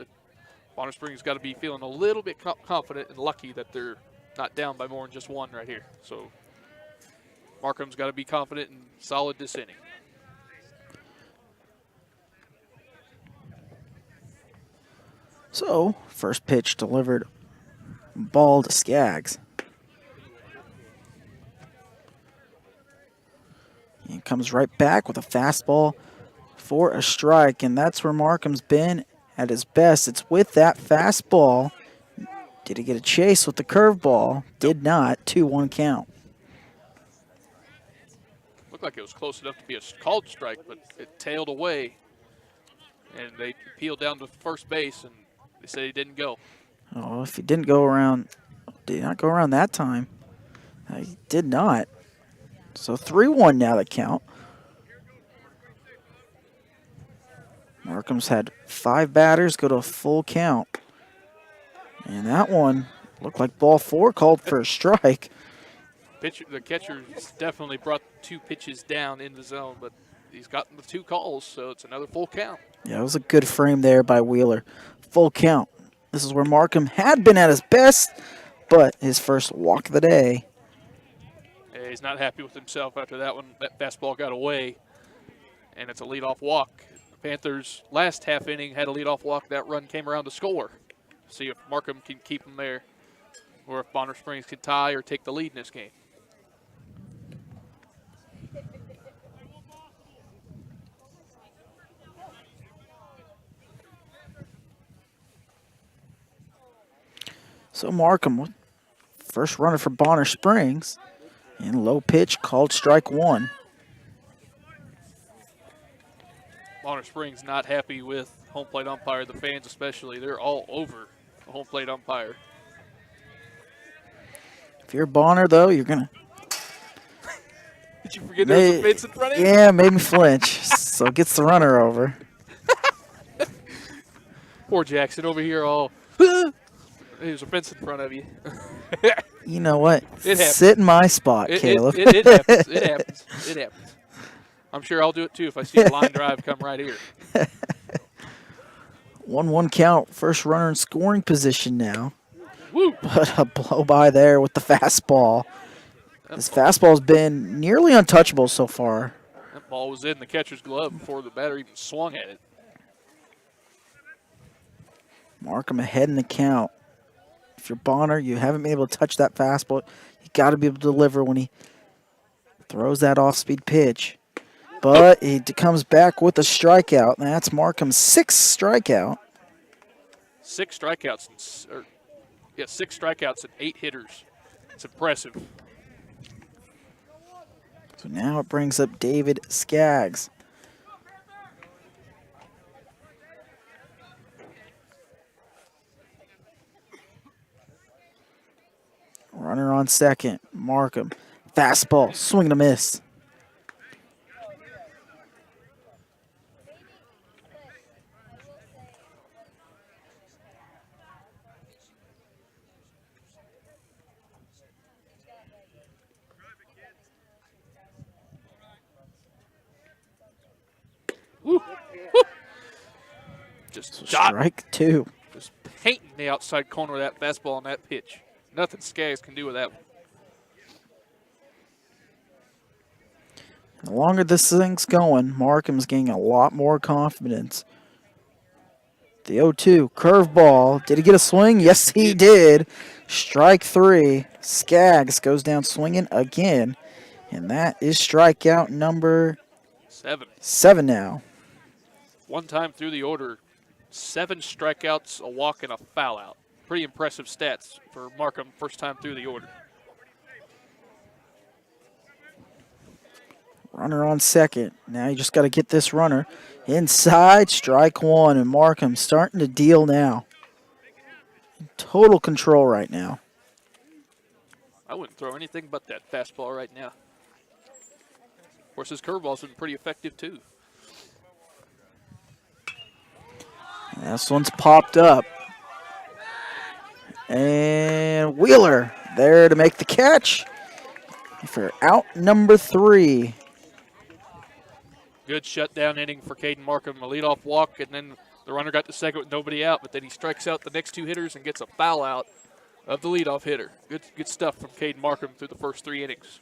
Bonner Springs got to be feeling a little bit confident and lucky that they're not down by more than just 1 right here. So Markham's got to be confident and solid this inning. So, first pitch delivered, ball to Skaggs. He comes right back with a fastball for a strike, and that's where Markham's been at his best. It's with that fastball. Did he get a chase with the curveball? Did not. 2-1 count. Looked like it was close enough to be a called strike, but it tailed away. And they peeled down to first base, and they said he didn't go. Oh, if he didn't go around, did not go around that time. He did not. So 3-1 now the count. Markham's had 5 batters go to a full count. And that one looked like ball 4 called for a strike. The catcher definitely brought 2 pitches down in the zone, but he's gotten the 2 calls, so it's another full count. Yeah, it was a good frame there by Wheeler. Full count. This is where Markham had been at his best, but his first walk of the day. Yeah, he's not happy with himself after that one. That fastball got away, and it's a leadoff walk. The Panthers last half inning had a leadoff walk. That run came around to score. See if Markham can keep them there, or if Bonner Springs can tie or take the lead in this game. So Markham, first runner for Bonner Springs, and low pitch called strike 1. Bonner Springs not happy with home plate umpire. The fans especially, they're all over the home plate umpire. If you're Bonner, though, you're going to. Did you forget there was a fence in front of you? Yeah, made me flinch. So it gets the runner over. Poor Jackson over here all, there's a fence in front of you. You know what? It happens. Sit in my spot, Caleb. It happens. It happens. It happens. I'm sure I'll do it too if I see a line drive come right here. 1-1 count. First runner in scoring position now. Woo. But a blow by there with the fastball. This fastball's been nearly untouchable so far. That ball was in the catcher's glove before the batter even swung at it. Markham ahead in the count. If you're Bonner, you haven't been able to touch that fastball. You got to be able to deliver when he throws that off-speed pitch. But he comes back with a strikeout. That's Markham's 6th strikeout. 6 strikeouts, and 8 hitters. It's impressive. So now it brings up David Skaggs. Runner on second, Markham. Fastball, swing and a miss. Woo. Woo. Just strike 2. Just painting the outside corner of that fastball on that pitch. Nothing Skaggs can do with that one. The longer this thing's going, Markham's getting a lot more confidence. The 0-2 curveball. Did he get a swing? Yes, he did. Strike 3. Skaggs goes down swinging again. And that is strikeout number 7 now. One time through the order, 7 strikeouts, a walk, and a foul out. Pretty impressive stats for Markham first time through the order. Runner on second. Now you just got to get this runner inside. Strike 1, and Markham starting to deal now. In total control right now. I wouldn't throw anything but that fastball right now. Of course, his curveball's been pretty effective too. This one's popped up. And Wheeler there to make the catch for out number 3. Good shutdown inning for Caden Markham. A leadoff walk, and then the runner got to second with nobody out, but then he strikes out the next 2 hitters and gets a foul out of the leadoff hitter. Good stuff from Caden Markham through the first 3 innings.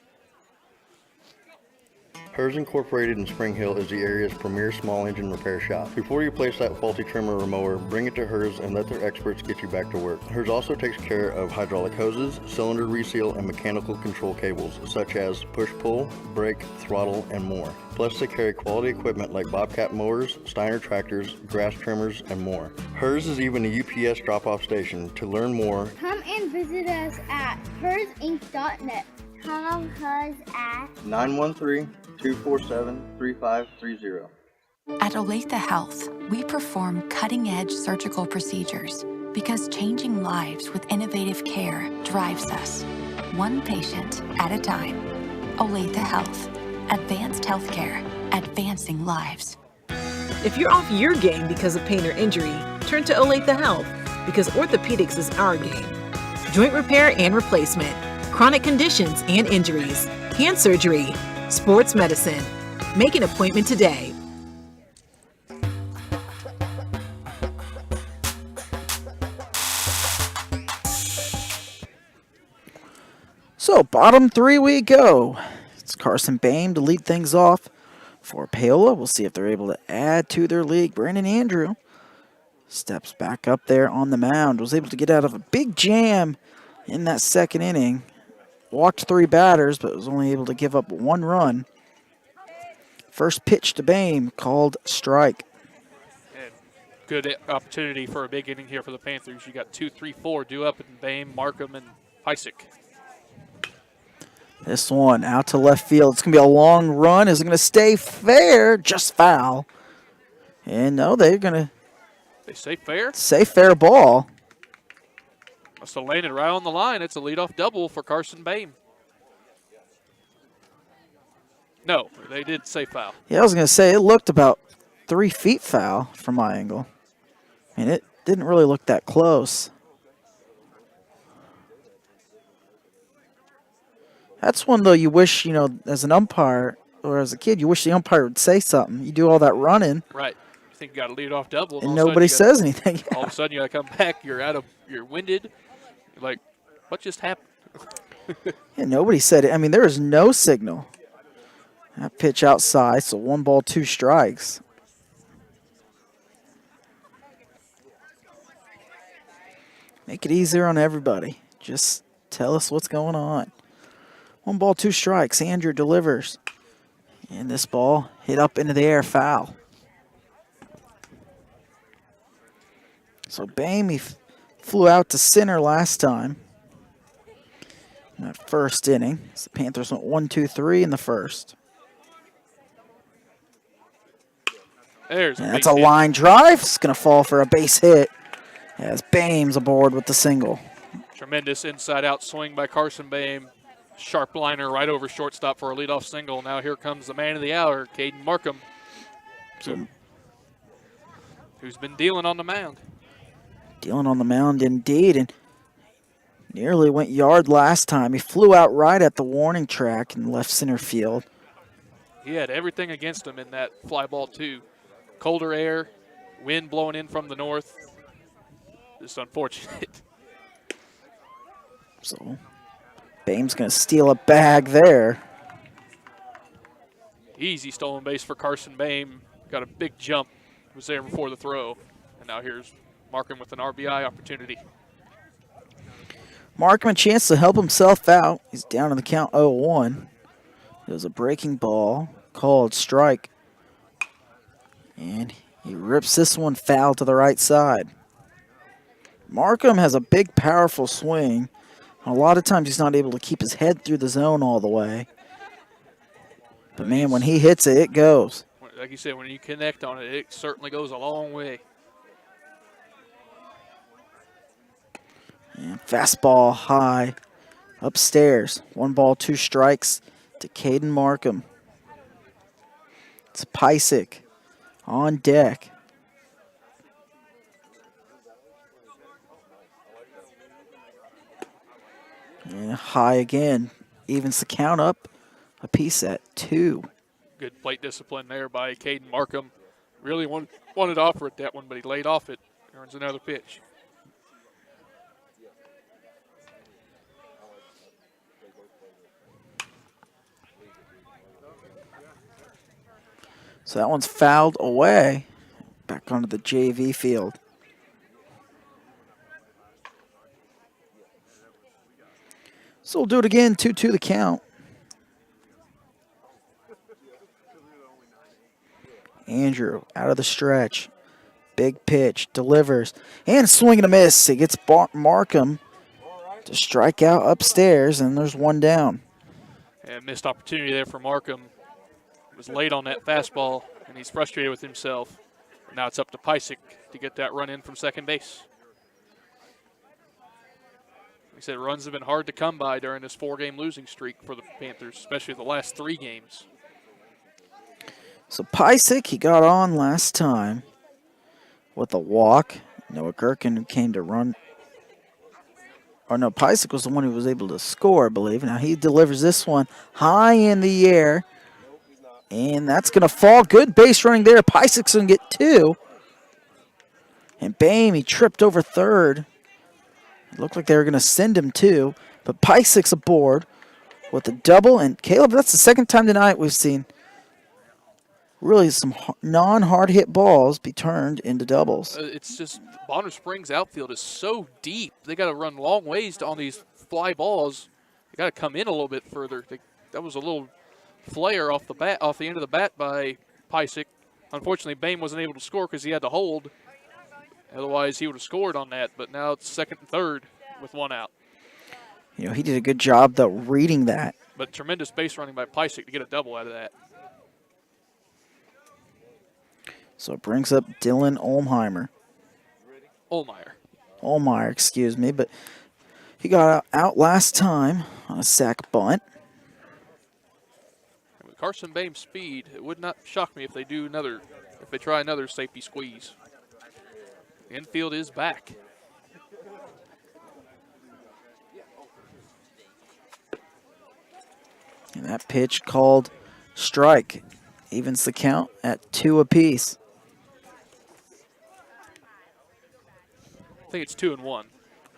Hers Incorporated in Spring Hill is the area's premier small engine repair shop. Before you place that faulty trimmer or mower, bring it to Hers and let their experts get you back to work. Hers also takes care of hydraulic hoses, cylinder reseal, and mechanical control cables, such as push-pull, brake, throttle, and more. Plus, they carry quality equipment like Bobcat mowers, Steiner tractors, grass trimmers, and more. Hers is even a UPS drop-off station. To learn more, Come and visit us at hersinc.net. Call Hers at 913-247-3530. At Olathe Health, we perform cutting-edge surgical procedures because changing lives with innovative care drives us, one patient at a time. Olathe Health, advanced healthcare, advancing lives. If you're off your game because of pain or injury, turn to Olathe Health because orthopedics is our game. Joint repair and replacement, chronic conditions and injuries, hand surgery, sports medicine. Make an appointment today. So, bottom 3 we go. It's Carson Bain to lead things off for Paola. We'll see if they're able to add to their league. Brandon Andrew steps back up there on the mound. Was able to get out of a big jam in that second inning. Walked 3 batters, but was only able to give up 1 run. First pitch to Bain, called strike. And good opportunity for a big inning here for the Panthers. You got 2, 3, 4 due up in Bain, Markham, and Pysick. This one out to left field. It's going to be a long run. Is it going to stay fair? Just foul. And no, they're going to They say fair. say fair ball. Must have landed right on the line. It's a leadoff double for Carson Bame. No, they did say foul. Yeah, I was going to say it looked about 3 feet foul from my angle. I mean, it didn't really look that close. That's one, though, you wish, as an umpire or as a kid, you wish the umpire would say something. You do all that running. Right. You think you got a leadoff double. And nobody says anything. All of a sudden, you got to come back. You're winded. You're like, what just happened? Yeah, nobody said it. I mean, there was no signal. That pitch outside, so 1 ball, 2 strikes. Make it easier on everybody. Just tell us what's going on. 1 ball, 2 strikes. Andrew delivers. And this ball hit up into the air, foul. So Bame flew out to center last time in that first inning. So the Panthers went 1-2-3 in the first. There's That's a line drive. It's going to fall for a base hit as Bame's aboard with the single. Tremendous inside-out swing by Carson Bame. Sharp liner right over shortstop for a leadoff single. Now here comes the man of the hour, Caden Markham, who's been dealing on the mound. Dealing on the mound indeed, and nearly went yard last time. He flew out right at the warning track in left center field. He had everything against him in that fly ball too. Colder air, wind blowing in from the north. Just unfortunate. So Bame's going to steal a bag there. Easy stolen base for Carson Bame. Got a big jump. Was there before the throw. And now here's Markham with an RBI opportunity. Markham a chance to help himself out. He's down in the count 0-1. It was a breaking ball, called strike. And he rips this one foul to the right side. Markham has a big, powerful swing. A lot of times he's not able to keep his head through the zone all the way. But, man, when he hits it, it goes. Like you said, when you connect on it, it certainly goes a long way. And fastball high upstairs. 1 ball, 2 strikes to Caden Markham. It's Pysick on deck. And high again. Evens the count up a piece at 2. Good plate discipline there by Caden Markham. Really wanted to offer it that one, but he laid off it. Earns another pitch. So that one's fouled away. Back onto the JV field. So we'll do it again, 2-2 the count. Andrew out of the stretch. Big pitch, delivers, and swing and a miss. He gets Markham to strike out upstairs, and there's 1 down. And missed opportunity there for Markham. Was late on that fastball, and he's frustrated with himself. Now it's up to Pysick to get that run in from second base. He said runs have been hard to come by during this 4-game losing streak for the Panthers, especially the last 3 games. So Pysick, he got on last time with a walk. Noah Gherkin, who came to run. Or no, Pysick was the one who was able to score, I believe. Now he delivers this one high in the air. And that's going to fall. Good base running there. Pysick's going to get 2. And Bame, he tripped over third. It looked like they were going to send him 2. But Pysick's aboard with a double. And Caleb, that's the second time tonight we've seen really some non-hard hit balls be turned into doubles. It's just Bonner Springs outfield is so deep. They got to run long ways on these fly balls. They got to come in a little bit further. That was a little flare off the end of the bat by Pysick. Unfortunately, Bame wasn't able to score because he had to hold. Otherwise, he would have scored on that. But now it's second and third with 1 out. You know, he did a good job, though, reading that. But tremendous base running by Pysick to get a double out of that. So it brings up Dylan Olmheimer. Olmeyer, excuse me, but he got out last time on a sack bunt. With Carson Bame's speed, it would not shock me if they try another safety squeeze. The infield is back. And that pitch called strike evens the count at 2 apiece. I think it's 2-1.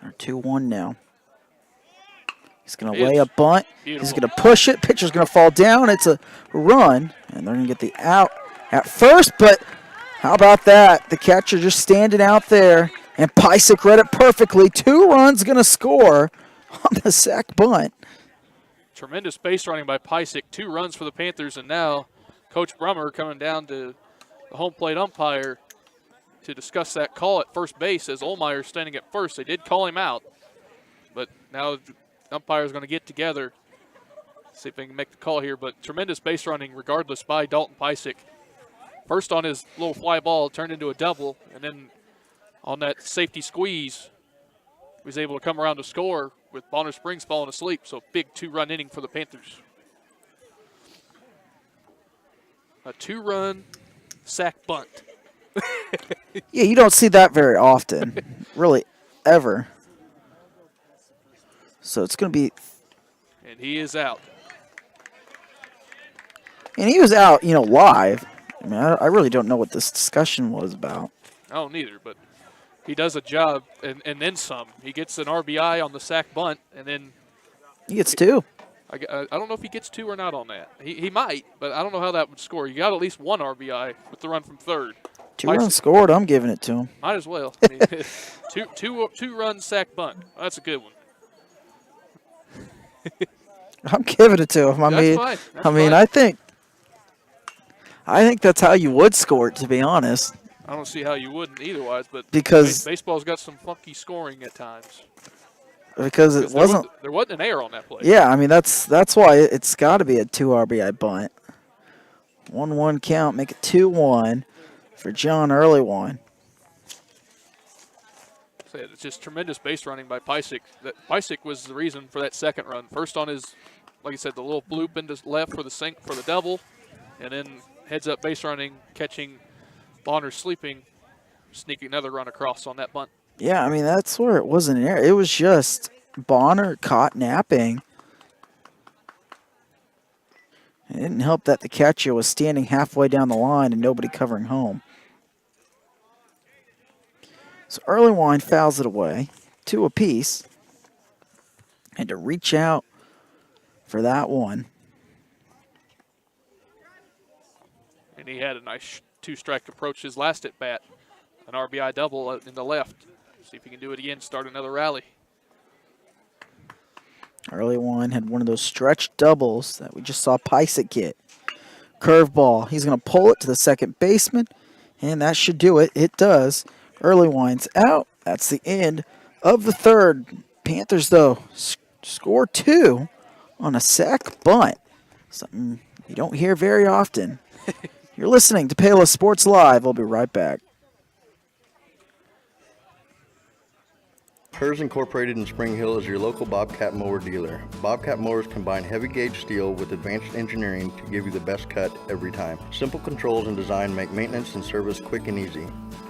Or 2-1 now. He's going to It lay is a bunt. beautiful. He's going to push it. Pitcher's going to fall down. It's a run, and they're going to get the out at first, but how about that? The catcher just standing out there, and Pysick read it perfectly. 2 runs going to score on the sack bunt. Tremendous base running by Pysick. 2 runs for the Panthers, and now Coach Brummer coming down to the home plate umpire to discuss that call at first base as Olmeyer standing at first. They did call him out, but now the umpire is going to get together, see if they can make the call here. But tremendous base running regardless by Dalton Pysick. First on his little fly ball turned into a double, and then on that safety squeeze, he was able to come around to score with Bonner Springs falling asleep. So big 2-run inning for the Panthers. A 2-run sack bunt. Yeah, you don't see that very often, really, ever. So it's going to be... And he is out. And he was out, live. I mean, I really don't know what this discussion was about. I don't either, but he does a job and then some. He gets an RBI on the sack bunt, and then... He gets 2. I don't know if he gets 2 or not on that. He might, but I don't know how that would score. You got at least 1 RBI with the run from third. 2 runs scored, I'm giving it to him. Might as well. I mean, two-run sack bunt. That's a good one. I'm giving it to him. That's fine. That's fine. I think that's how you would score it, to be honest. I don't see how you wouldn't eitherwise, but Because baseball's got some funky scoring at times. Because it wasn't. There wasn't an error on that play. Yeah, I mean that's why it's got to be a 2 RBI bunt. 1-1 count, make it 2-1 for John Earlywine. It's just tremendous base running by Pysick. Pysick was the reason for that second run. First on his, like I said, the little bloop into left for the double, and then heads up base running, catching Bonner sleeping, sneaking another run across on that bunt. Yeah, I mean that's where it wasn't an error. It was just Bonner caught napping. It didn't help that the catcher was standing halfway down the line and nobody covering home. So Earlywine fouls it away, 2 apiece. Had to reach out for that one. And he had a nice 2-strike approach his last at bat. An RBI double in the left. See if he can do it again, start another rally. Earlywine had one of those stretch doubles that we just saw Pysick get. Curveball. He's going to pull it to the second baseman, and that should do it. It does. Earlywine's out. That's the end of the third. Panthers, though, score 2 on a sack bunt. Something you don't hear very often. You're listening to Paola Sports Live. We'll be right back. Hers Incorporated in Spring Hill is your local Bobcat mower dealer. Bobcat mowers combine heavy gauge steel with advanced engineering to give you the best cut every time. Simple controls and design make maintenance and service quick and easy.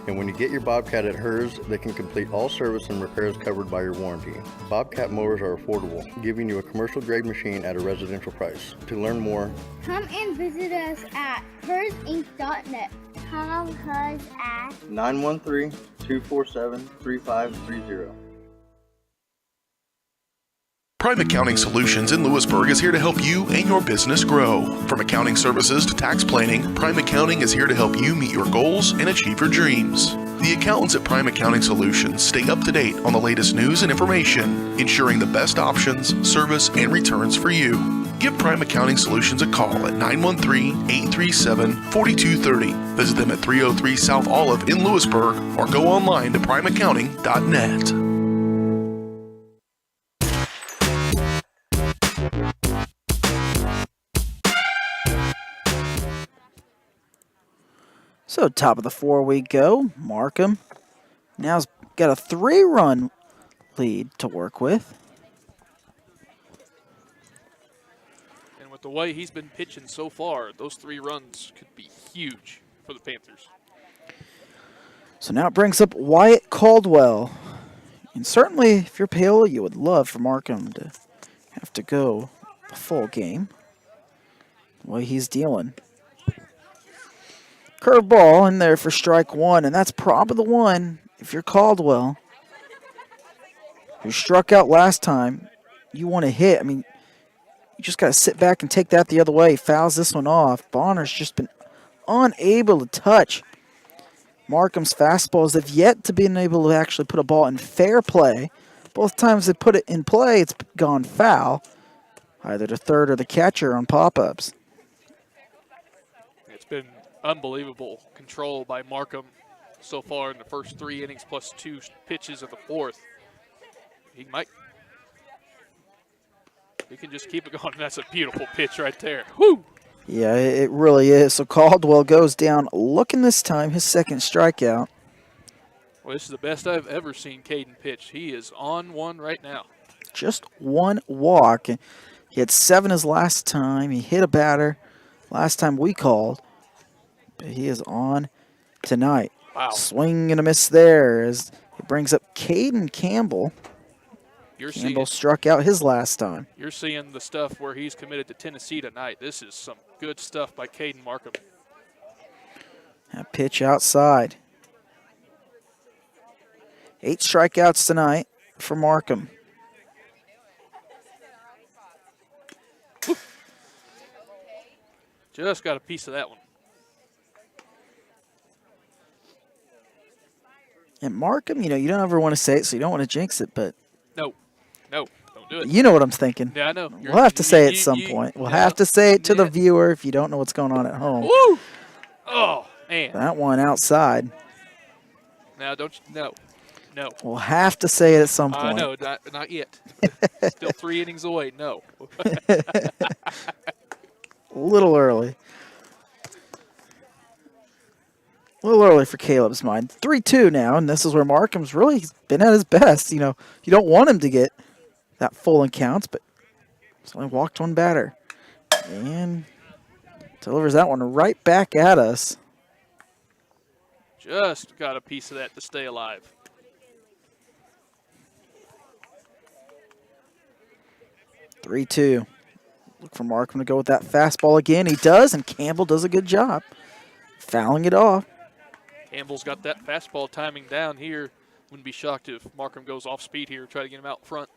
And when you get your Bobcat at Hers, they can complete all service and repairs covered by your warranty. Bobcat mowers are affordable, giving you a commercial grade machine at a residential price. To learn more, Come and visit us at hersinc.net. Call us at 913-247-3530. Prime Accounting Solutions in Lewisburg is here to help you and your business grow. From accounting services to tax planning, Prime Accounting is here to help you meet your goals and achieve your dreams. The accountants at Prime Accounting Solutions stay up to date on the latest news and information, ensuring the best options, service, and returns for you. Give Prime Accounting Solutions a call at 913-837-4230. Visit them at 303 South Olive in Lewisburg or go online to primeaccounting.net. So top of the 4 we go. Markham now's got a 3-run lead to work with. And with the way he's been pitching so far, those 3 runs could be huge for the Panthers. So now it brings up Wyatt Caldwell. And certainly, if you're Paola, you would love for Markham to have to go a full game. The way he's dealing. Curveball in there for strike 1, and that's probably the one, if you're Caldwell, who struck out last time, you want to hit. I mean, you just got to sit back and take that the other way. Fouls this one off. Bonner's just been unable to touch Markham's fastballs. They've yet to be able to actually put a ball in fair play. Both times they put it in play, it's gone foul, either the third or the catcher on pop-ups. It's been unbelievable control by Markham so far in the first 3 innings plus 2 pitches of the 4th. He can just keep it going. That's a beautiful pitch right there. Woo! Yeah, it really is. So Caldwell goes down looking this time, his second strikeout. Well, this is the best I've ever seen Caden pitch. He is on one right now. Just 1 walk. He had 7 his last time. He hit a batter last time we called. But he is on tonight. Wow. Swing and a miss there as he brings up Caden Campbell. Campbell struck out his last time. You're seeing the stuff where he's committed to Tennessee tonight. This is some good stuff by Caden Markham. That pitch outside. 8 strikeouts tonight for Markham. Just got a piece of that one. And Markham, you know, you don't ever want to say it, so you don't want to jinx it, but No, don't do it. you know what I'm thinking. Yeah, I know. We'll have to say it at some point. We'll have to say it to the viewer if you don't know what's going on at home. Woo! Oh, man. That one outside. Now, don't you? No. No. We'll have to say it at some point. No, not yet. Still 3 innings away. No. A little early. A little early for Caleb's mind. 3-2 now, and this is where Markham's really been at his best. You know, you don't want him to get that full in counts, but he's only walked 1 batter. And delivers that one right back at us. Just got a piece of that to stay alive. Three-two. Look for Markham to go with that fastball again. He does, and Campbell does a good job fouling it off. Campbell's got that fastball timing down here. Wouldn't be shocked if Markham goes off speed here, try to get him out front.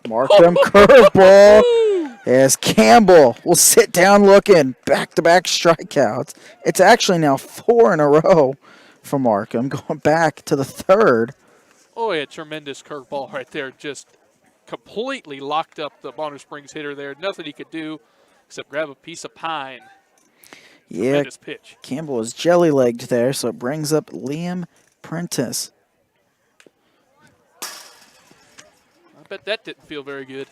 Markham curveball as Campbell will sit down looking. Back-to-back strikeouts. It's actually now 4 in a row for Markham, going back to the 3rd. Oh, yeah, tremendous curveball right there. Just completely locked up the Bonner Springs hitter there. Nothing he could do except grab a piece of pine. Yeah, tremendous pitch. Campbell is jelly-legged there, so it brings up Liam Prentice. I bet that didn't feel very good.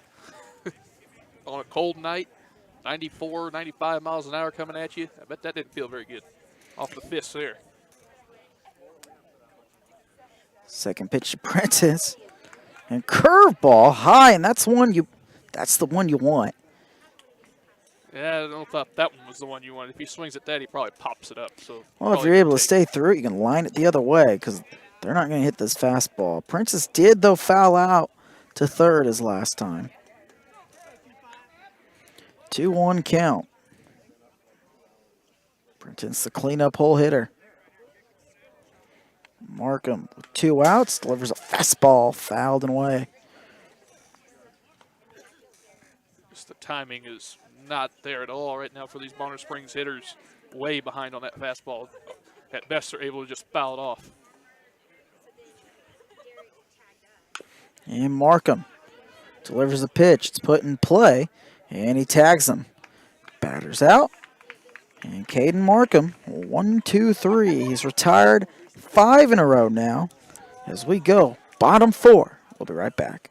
On a cold night, 94, 95 miles an hour coming at you. I bet that didn't feel very good. Off the fist there. Second pitch to Prentice. And curveball high, and that's the one you want. Yeah, I don't know if that one was the one you wanted. If he swings at that, he probably pops it up. So Well, if you're able to stay through it, you can line it the other way because they're not going to hit this fastball. Prentice did, though, foul out to 3rd his last time. 2-1 count. Prentice the cleanup hole hitter. Markham with 2 outs, delivers a fastball, fouled and away. just the timing is not there at all right now for these Bonner Springs hitters. Way behind on that fastball. At best, they're able to just foul it off. And Markham delivers the pitch. It's put in play, and he tags him. Batter's out. And Caden Markham, 1, 2, 3. He's retired 5 in a row now. As we go, bottom 4. We'll be right back.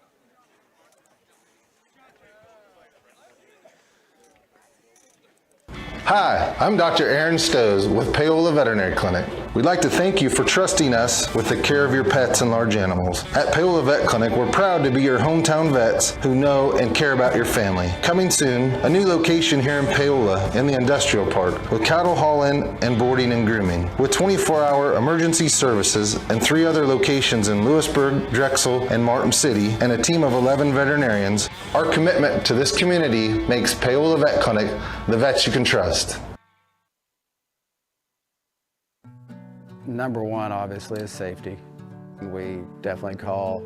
Hi, I'm Dr. Aaron Stowe with Paola Veterinary Clinic. We'd like to thank you for trusting us with the care of your pets and large animals. At Paola Vet Clinic, we're proud to be your hometown vets who know and care about your family. Coming soon, a new location here in Paola in the industrial park with cattle hauling and boarding and grooming. With 24-hour emergency services and 3 other locations in Lewisburg, Drexel, and Martin City, and a team of 11 veterinarians, our commitment to this community makes Paola Vet Clinic the vets you can trust. Number one, obviously, is safety. We definitely call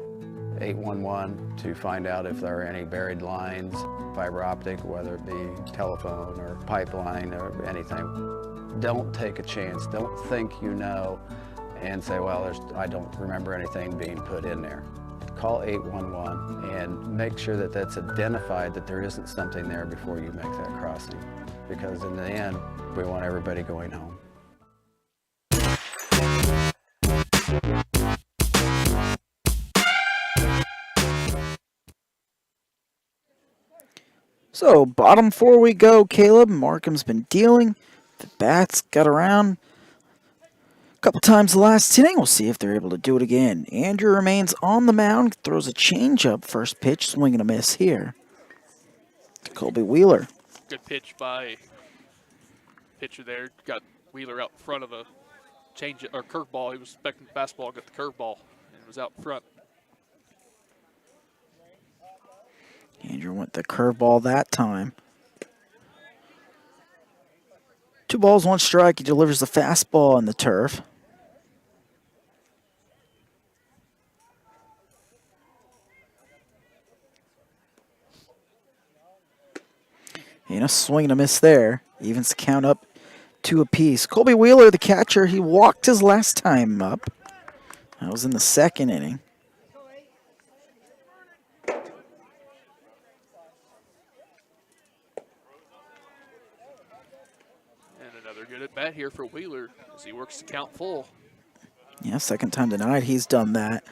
811 to find out if there are any buried lines, fiber optic, whether it be telephone or pipeline or anything. Don't take a chance. Don't think you know and say, well, I don't remember anything being put in there. Call 811 and make sure that that's identified, that there isn't something there before you make that crossing. Because in the end, we want everybody going home. So, bottom 4 we go, Caleb. Markham's been dealing. The bats got around a couple times the last inning. We'll see if they're able to do it again. Andrew remains on the mound, throws a changeup. First pitch, swing and a miss here to Colby Wheeler. Good pitch by pitcher there. Got Wheeler out in front of a change or curveball. He was expecting the fastball, got the curveball, and was out in front. Andrew went the curveball that time. 2 balls, 1 strike. He delivers the fastball on the turf. And a swing and a miss there. Evens the count up 2 apiece. Colby Wheeler, the catcher, he walked his last time up. That was in the 2nd inning. Good at bat here for Wheeler as he works the count full. Yeah, 2nd time tonight he's done that.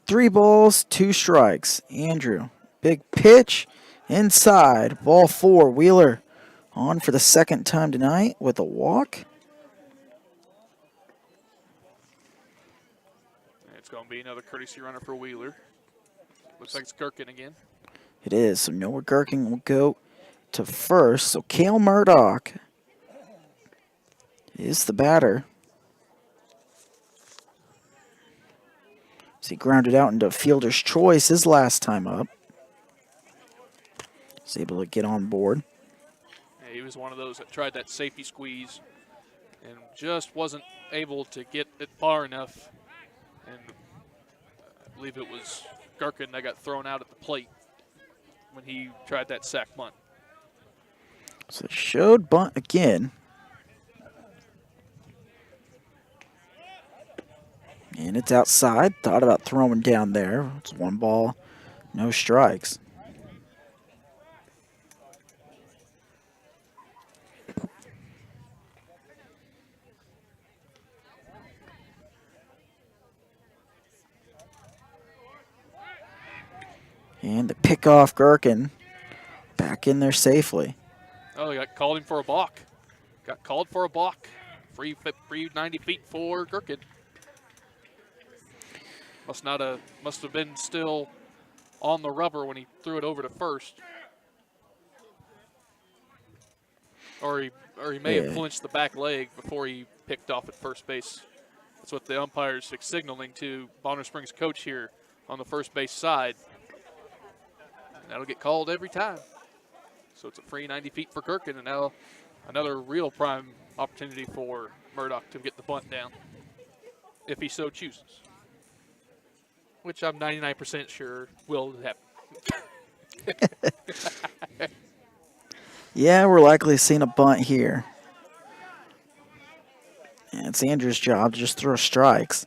3 balls, 2 strikes. Andrew, big pitch inside. Ball 4. Wheeler on for the 2nd time tonight with a walk. And it's going to be another courtesy runner for Wheeler. Looks like it's Gherkin again. It is. So Noah Gherkin will go to first. So Cale Murdoch is the batter. So he grounded out into fielder's choice his last time up. He's able to get on board. Yeah, he was one of those that tried that safety squeeze and just wasn't able to get it far enough. And I believe it was Gherkin that got thrown out at the plate when he tried that sac bunt. So showed bunt again. And it's outside. Thought about throwing down there. It's 1 ball, no strikes. And the pick off Gherkin. Back in there safely. Oh, he got called him for a balk. Got called for a balk. Free 90 feet for Gherkin. Must have been still on the rubber when he threw it over to first. Or he may have flinched the back leg before he picked off at first base. That's what the umpire's signaling to Bonner Springs' coach here on the first base side. And that'll get called every time. So it's a free 90 feet for Gherkin, and now another real prime opportunity for Murdoch to get the bunt down, if he so chooses. Which I'm 99% sure will happen. Yeah, we're likely seeing a bunt here. And it's Andrew's job to just throw strikes.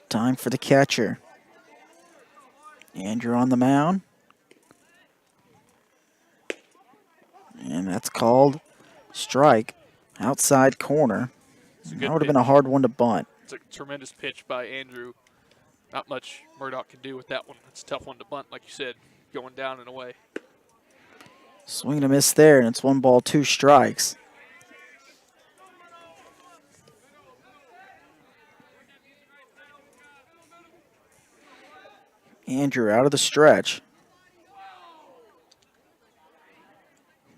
Time for the catcher. Andrew on the mound. And that's called strike. Outside corner. That would have been a hard one to bunt. It's a tremendous pitch by Andrew. Not much Murdoch can do with that one. It's a tough one to bunt, like you said, going down and away. Swing and a miss there, and it's 1 ball, 2 strikes. Andrew out of the stretch.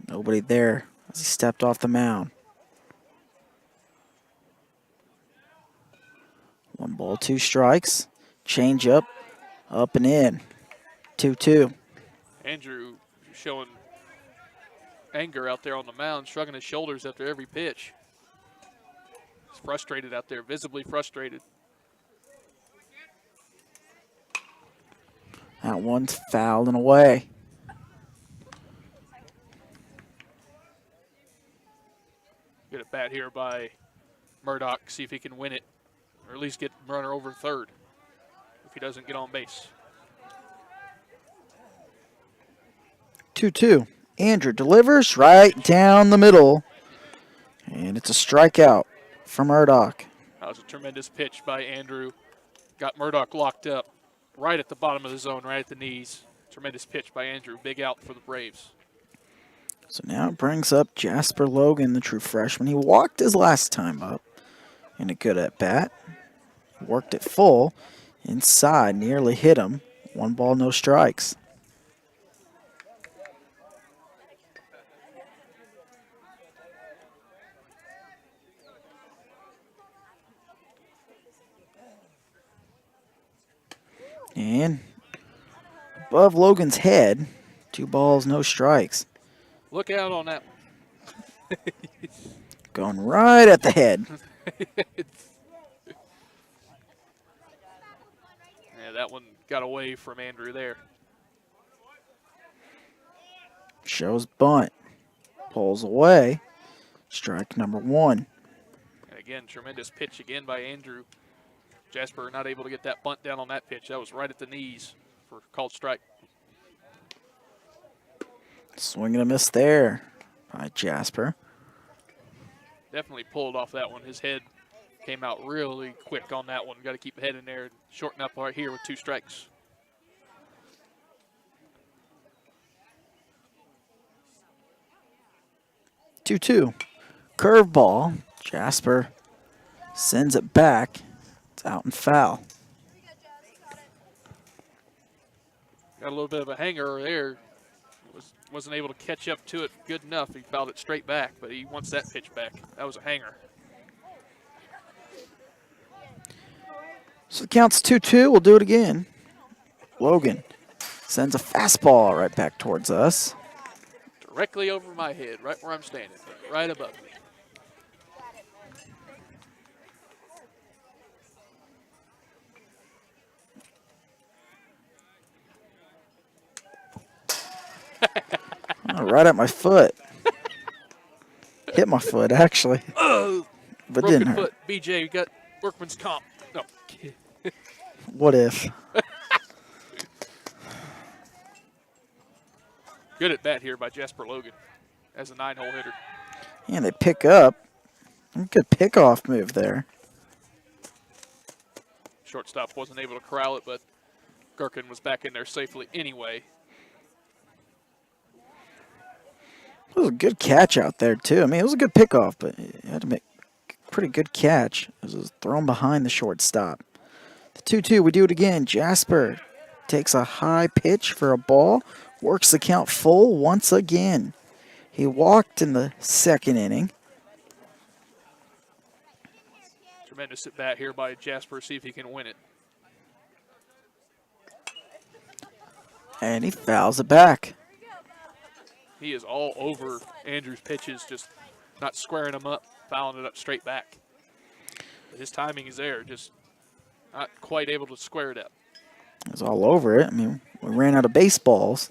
Nobody there as he stepped off the mound. 1 ball, 2 strikes. Change up and in. 2-2. Andrew showing anger out there on the mound, shrugging his shoulders after every pitch. He's frustrated out there, visibly frustrated. That one's fouled and away. Good at bat here by Murdoch, see if he can win it, or at least get runner over third if he doesn't get on base. 2-2. Andrew delivers right down the middle. And it's a strikeout for Murdoch. That was a tremendous pitch by Andrew. Got Murdoch locked up right at the bottom of the zone, right at the knees. Tremendous pitch by Andrew. Big out for the Braves. So now it brings up Jasper Logan, the true freshman. He walked his last time up in a good at bat. Worked it full. Inside, nearly hit him. 1 ball, no strikes. And above Logan's head, 2 balls, no strikes. Look out on that one. Going right at the head. Yeah, that one got away from Andrew there. Shows bunt. Pulls away. Strike number 1. And again, tremendous pitch again by Andrew. Jasper not able to get that bunt down on that pitch. That was right at the knees for called strike. Swing and a miss there by Jasper. Definitely pulled off that one. His head came out really quick on that one. Got to keep the head in there and shorten up right here with 2 strikes. Two. Curveball. Jasper sends it back. It's out and foul. Got a little bit of a hanger there. Wasn't able to catch up to it good enough. He fouled it straight back, but he wants that pitch back. That was a hanger. So the count's 2-2. We'll do it again. Logan sends a fastball right back towards us. Directly over my head, right where I'm standing, right above me. Oh, right at my foot. Hit my foot, actually. Oh, but broken didn't hurt. foot. BJ, you got workman's comp. No. What if? Good at bat here by Jasper Logan as a 9-hole hitter. And they pick up. Good pickoff move there. Shortstop wasn't able to corral it, but Gherkin was back in there safely anyway. It was a good catch out there, too. I mean, it was a good pickoff, but you had to make a pretty good catch. It was thrown behind the shortstop. The 2-2, we do it again. Jasper takes a high pitch for a ball, works the count full once again. He walked in the second inning. Tremendous at bat here by Jasper. See if he can win it. And he fouls it back. He is all over Andrew's pitches, just not squaring them up, fouling it up straight back. But his timing is there, just not quite able to square it up. It was all over it. I mean, we ran out of baseballs.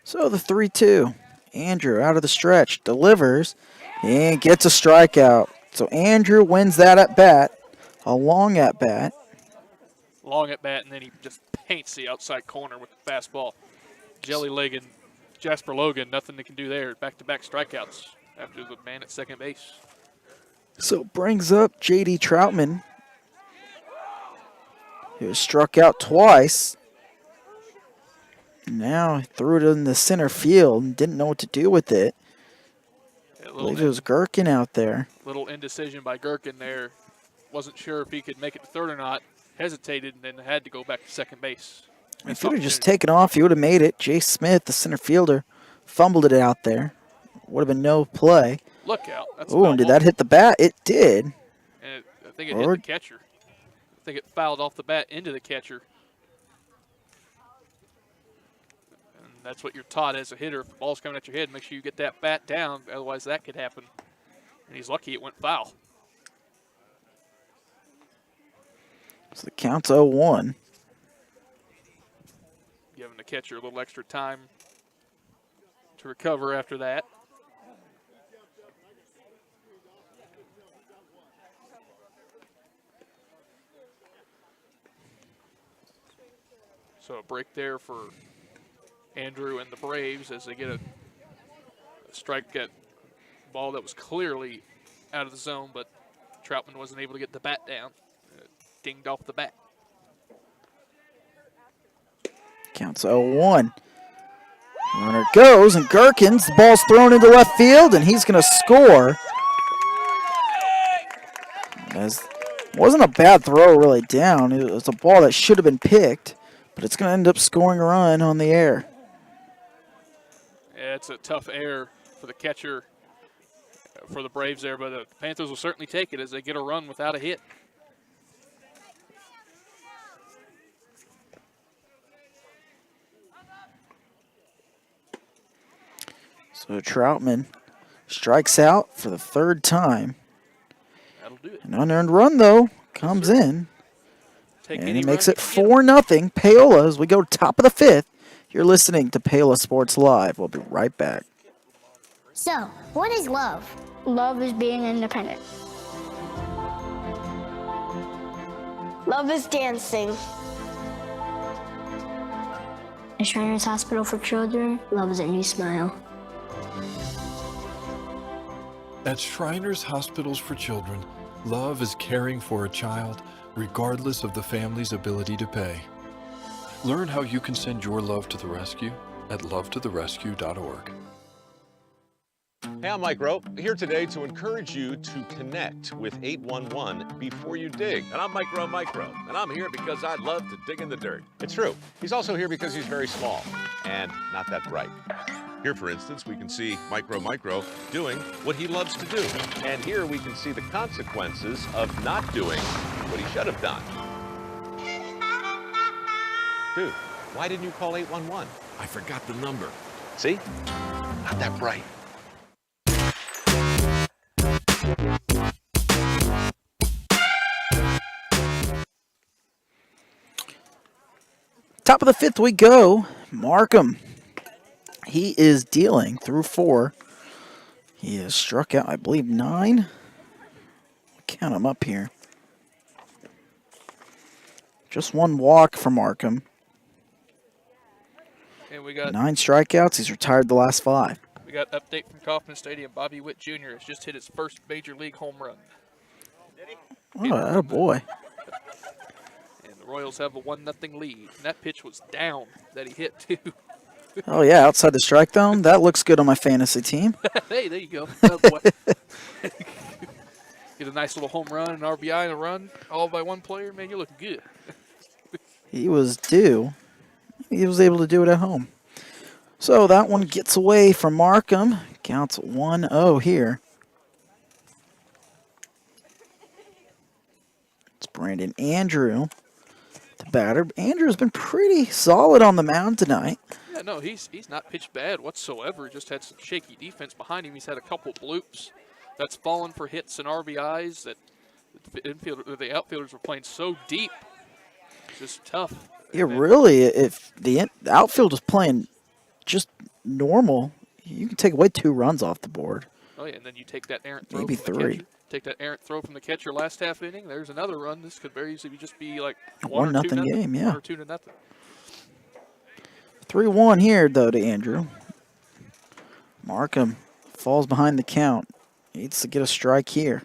So the 3-2. Andrew out of the stretch, delivers, and gets a strikeout. So Andrew wins that at bat, a long at bat. Long at bat, and then he just paints the outside corner with the fastball. Jelly-legged Jasper Logan, nothing they can do there. Back-to-back strikeouts after the man at second base. So it brings up J.D. Troutman, who was struck out twice. Now he threw it in the center field and didn't know what to do with it. I believe it was Gherkin out there. Little indecision by Gherkin there. Wasn't sure if he could make it to third or not. Hesitated and then had to go back to second base. If he would have just taken off, he would have made it. Jay Smith, the center fielder, fumbled it out there. Would have been no play. Look out. That's Oh, and did that hit the bat? It did. And I think it hit the catcher. I think it fouled off the bat into the catcher. And that's what you're taught as a hitter. If the ball's coming at your head, make sure you get that bat down. Otherwise, that could happen. And he's lucky it went foul. So the count's 0-1. Giving the catcher a little extra time to recover after that. So a break there for Andrew and the Braves as they get a strike at ball that was clearly out of the zone, but Troutman wasn't able to get the bat down. Dinged off the bat. Counts 0-1. Runner goes, and Gherkins, the ball's thrown into left field, and he's going to score. As wasn't a bad throw really down. It was a ball that should have been picked, but it's going to end up scoring a run on the air. Yeah, it's a tough error for the catcher for the Braves there, but the Panthers will certainly take it as they get a run without a hit. So Troutman strikes out for the third time. That'll do it. An unearned run, though, comes in. Take And any he makes run it 4-0. Paola as we go top of the fifth. You're listening to Paola Sports Live. We'll be right back. So, what is love? Love is being independent. Love is dancing. At Shriners Hospital for Children, love is a new smile. At Shriners Hospitals for Children, love is caring for a child regardless of the family's ability to pay. Learn how you can send your love to the rescue at lovetotherescue.org. Hey, I'm Mike Rowe, here today to encourage you to connect with 811 before you dig. And I'm Mike Rowe, and I'm here because I love to dig in the dirt. It's true. He's also here because he's very small and not that bright. Here, for instance, we can see Micro doing what he loves to do. And here we can see the consequences of not doing what he should have done. Dude, why didn't you call 811? I forgot the number. See? Not that bright. Top of the fifth we go. Markham. He is dealing through 4. He has struck out, I believe, 9. Count him up here. Just 1 walk for Markham. And we got 9 strikeouts. He's retired the last 5. We got update from Kauffman Stadium. Bobby Witt Jr. has just hit his first major league home run. Oh, boy. And the Royals have a 1-0 lead. And that pitch was down that he hit, too. Oh, yeah, outside the strike zone. That looks good on my fantasy team. Hey, there you go. Oh, boy. Get a nice little home run, an RBI, and a run, all by one player. Man, you're looking good. He was due. He was able to do it at home. So that one gets away from Markham. Counts 1-0 here. It's Brandon Andrew, the batter. Andrew's been pretty solid on the mound tonight. Yeah, no, he's not pitched bad whatsoever. Just had some shaky defense behind him. He's had a couple bloops that's fallen for hits and RBIs that the outfielders were playing so deep. It's just tough. Yeah, really, if the outfield is playing just normal, you can take away 2 runs off the board. Oh, yeah, and then you take that errant throw Maybe from 3. the catcher. Take that errant throw from the catcher last half inning. There's another run. This could very easily just be like 1-0 game, yeah. 1 or 2-0. 3-1 here, though, to Andrew. Markham falls behind the count. Needs to get a strike here.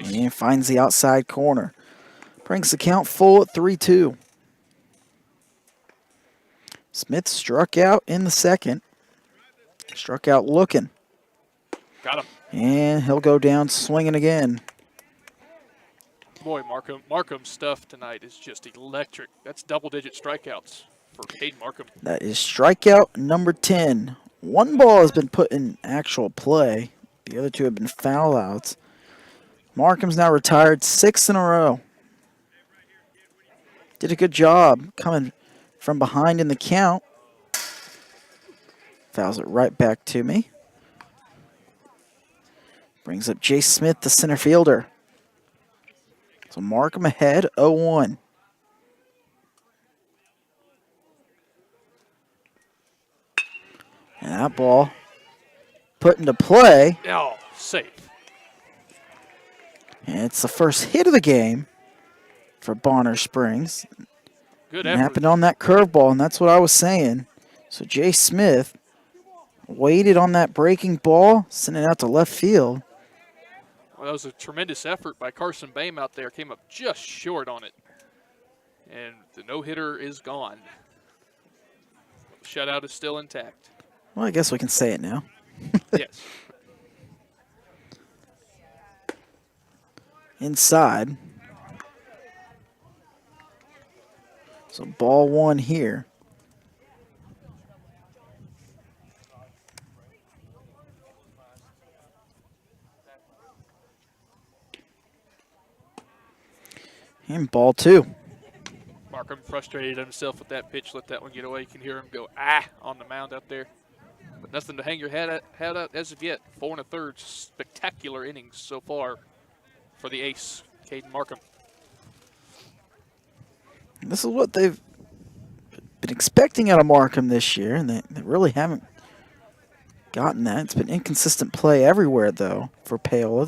And finds the outside corner. Brings the count full at 3-2. Smith struck out in the second. Struck out looking. Got him. And he'll go down swinging again. Boy, Markham's stuff tonight is just electric. That's double-digit strikeouts for Caden Markham. That is strikeout number 10. One ball has been put in actual play. The other two have been foul outs. Markham's now retired 6 in a row. Did a good job coming from behind in the count. Fouls it right back to me. Brings up Jay Smith, the center fielder. So Markham ahead, 0-1. And that ball put into play. Oh, safe. And it's the first hit of the game for Bonner Springs. Good It effort. happened on that curveball, and that's what I was saying. So Jay Smith waited on that breaking ball, sent it out to left field. Well, that was a tremendous effort by Carson Bame out there. Came up just short on it. And the no-hitter is gone. Shutout is still intact. Well, I guess we can say it now. Yes. Inside. So ball one here. And ball two. Markham frustrated himself with that pitch. Let that one get away. You can hear him go, ah, on the mound out there. But nothing to hang your head out as of yet. 4 1/3 spectacular innings so far for the ace, Caden Markham. This is what they've been expecting out of Markham this year, and they really haven't gotten that. It's been inconsistent play everywhere, though, for Paola.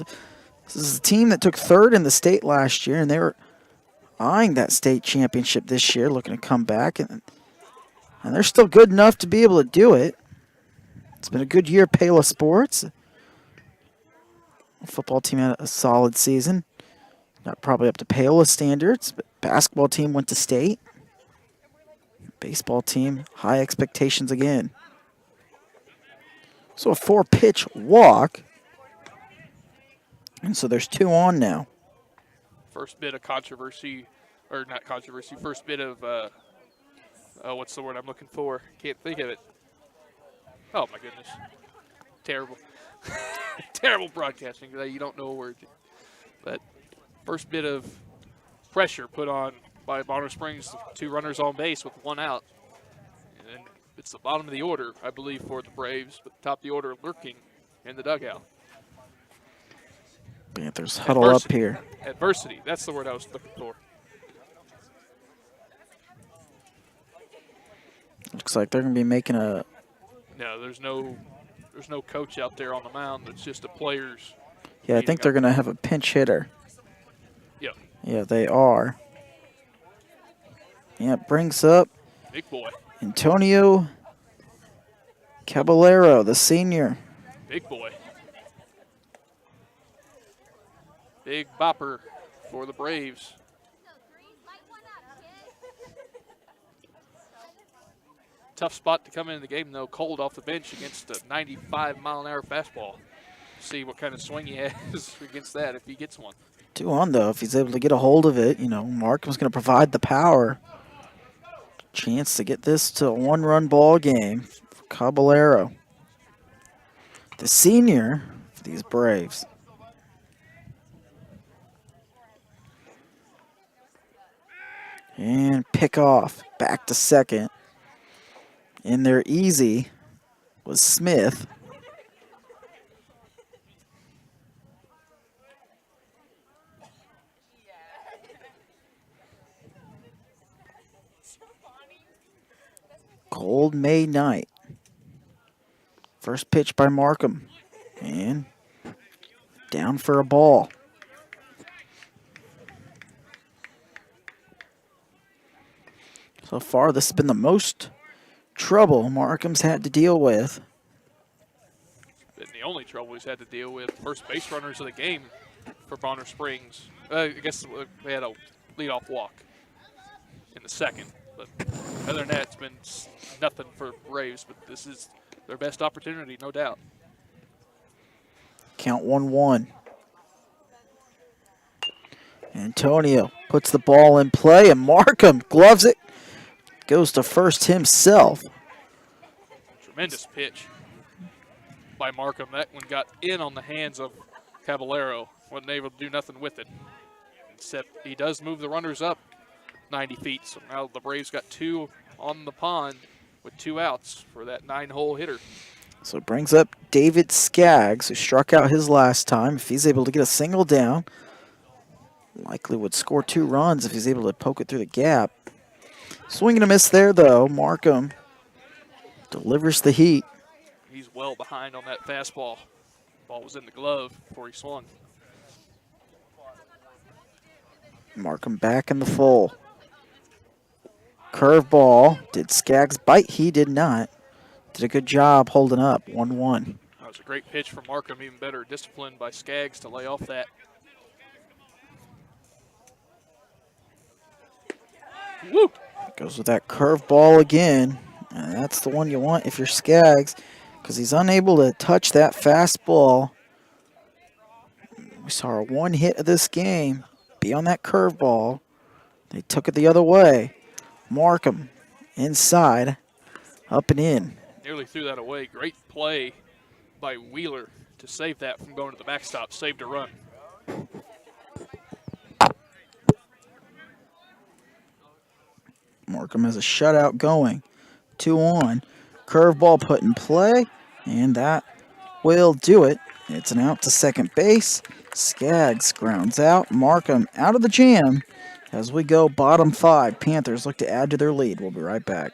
This is a team that took third in the state last year, and they were eyeing that state championship this year, looking to come back, and they're still good enough to be able to do it. It's been a good year, Paola sports. The football team had a solid season. Not probably up to Paola standards, but basketball team went to state. Baseball team, high expectations again. So a 4-pitch walk. And so there's 2 on now. First bit of controversy, or not controversy, first bit of, what's the word I'm looking for? Can't think of it. Oh, my goodness. Terrible. Terrible broadcasting. You don't know a word. But first bit of pressure put on by Bonner Springs, 2 runners on base with 1 out. And it's the bottom of the order, I believe, for the Braves, but top of the order lurking in the dugout. Panthers huddle up here. Adversity, that's the word I was looking for. Looks like they're going to be making a... No, there's no coach out there on the mound. It's just the players. Yeah, I think they're going to have a pinch hitter. Yeah. Yeah, they are. Yeah, it brings up Big boy. Antonio Caballero, the senior. Big boy. Big bopper for the Braves. Tough spot to come into the game, though, cold off the bench against a 95-mile-an-hour fastball. See what kind of swing he has against that if he gets one. 2 on, though. If he's able to get a hold of it, you know, Markham's going to provide the power. Chance to get this to a 1-run ball game for Caballero, the senior for these Braves. And pick off. Back to second. In there easy was Smith. Cold May night. First pitch by Markham. And down for a ball. So far, this has been the most trouble Markham's had to deal with. Been the only trouble he's had to deal with. First base runners of the game for Bonner Springs. I guess they had a leadoff walk in the second. But other than that, it's been nothing for Braves. But this is their best opportunity, no doubt. Count 1-1. Antonio puts the ball in play, and Markham gloves it. Goes to first himself. Tremendous pitch by Markham. That one got in on the hands of Caballero. Wasn't able to do nothing with it. Except he does move the runners up 90 feet. So now the Braves got 2 on the pond with 2 outs for that 9-hole hitter. So it brings up David Skaggs, who struck out his last time. If he's able to get a single down, likely would score 2 runs if he's able to poke it through the gap. Swing and a miss there, though. Markham delivers the heat. He's well behind on that fastball. Ball was in the glove before he swung. Markham back in the full. Curveball. Did Skaggs bite? He did not. Did a good job holding up. 1-1. That was a great pitch from Markham. Even better discipline by Skaggs to lay off that. Woo! Goes with that curveball again. And that's the one you want if you're Skaggs, because he's unable to touch that fastball. We saw one hit of this game be on that curveball. They took it the other way. Markham inside, up and in. Nearly threw that away. Great play by Wheeler to save that from going to the backstop. Saved a run. Markham has a shutout going. 2 on. Curveball put in play, and that will do it. It's an out to second base. Skaggs grounds out. Markham out of the jam as we go bottom 5. Panthers look to add to their lead. We'll be right back.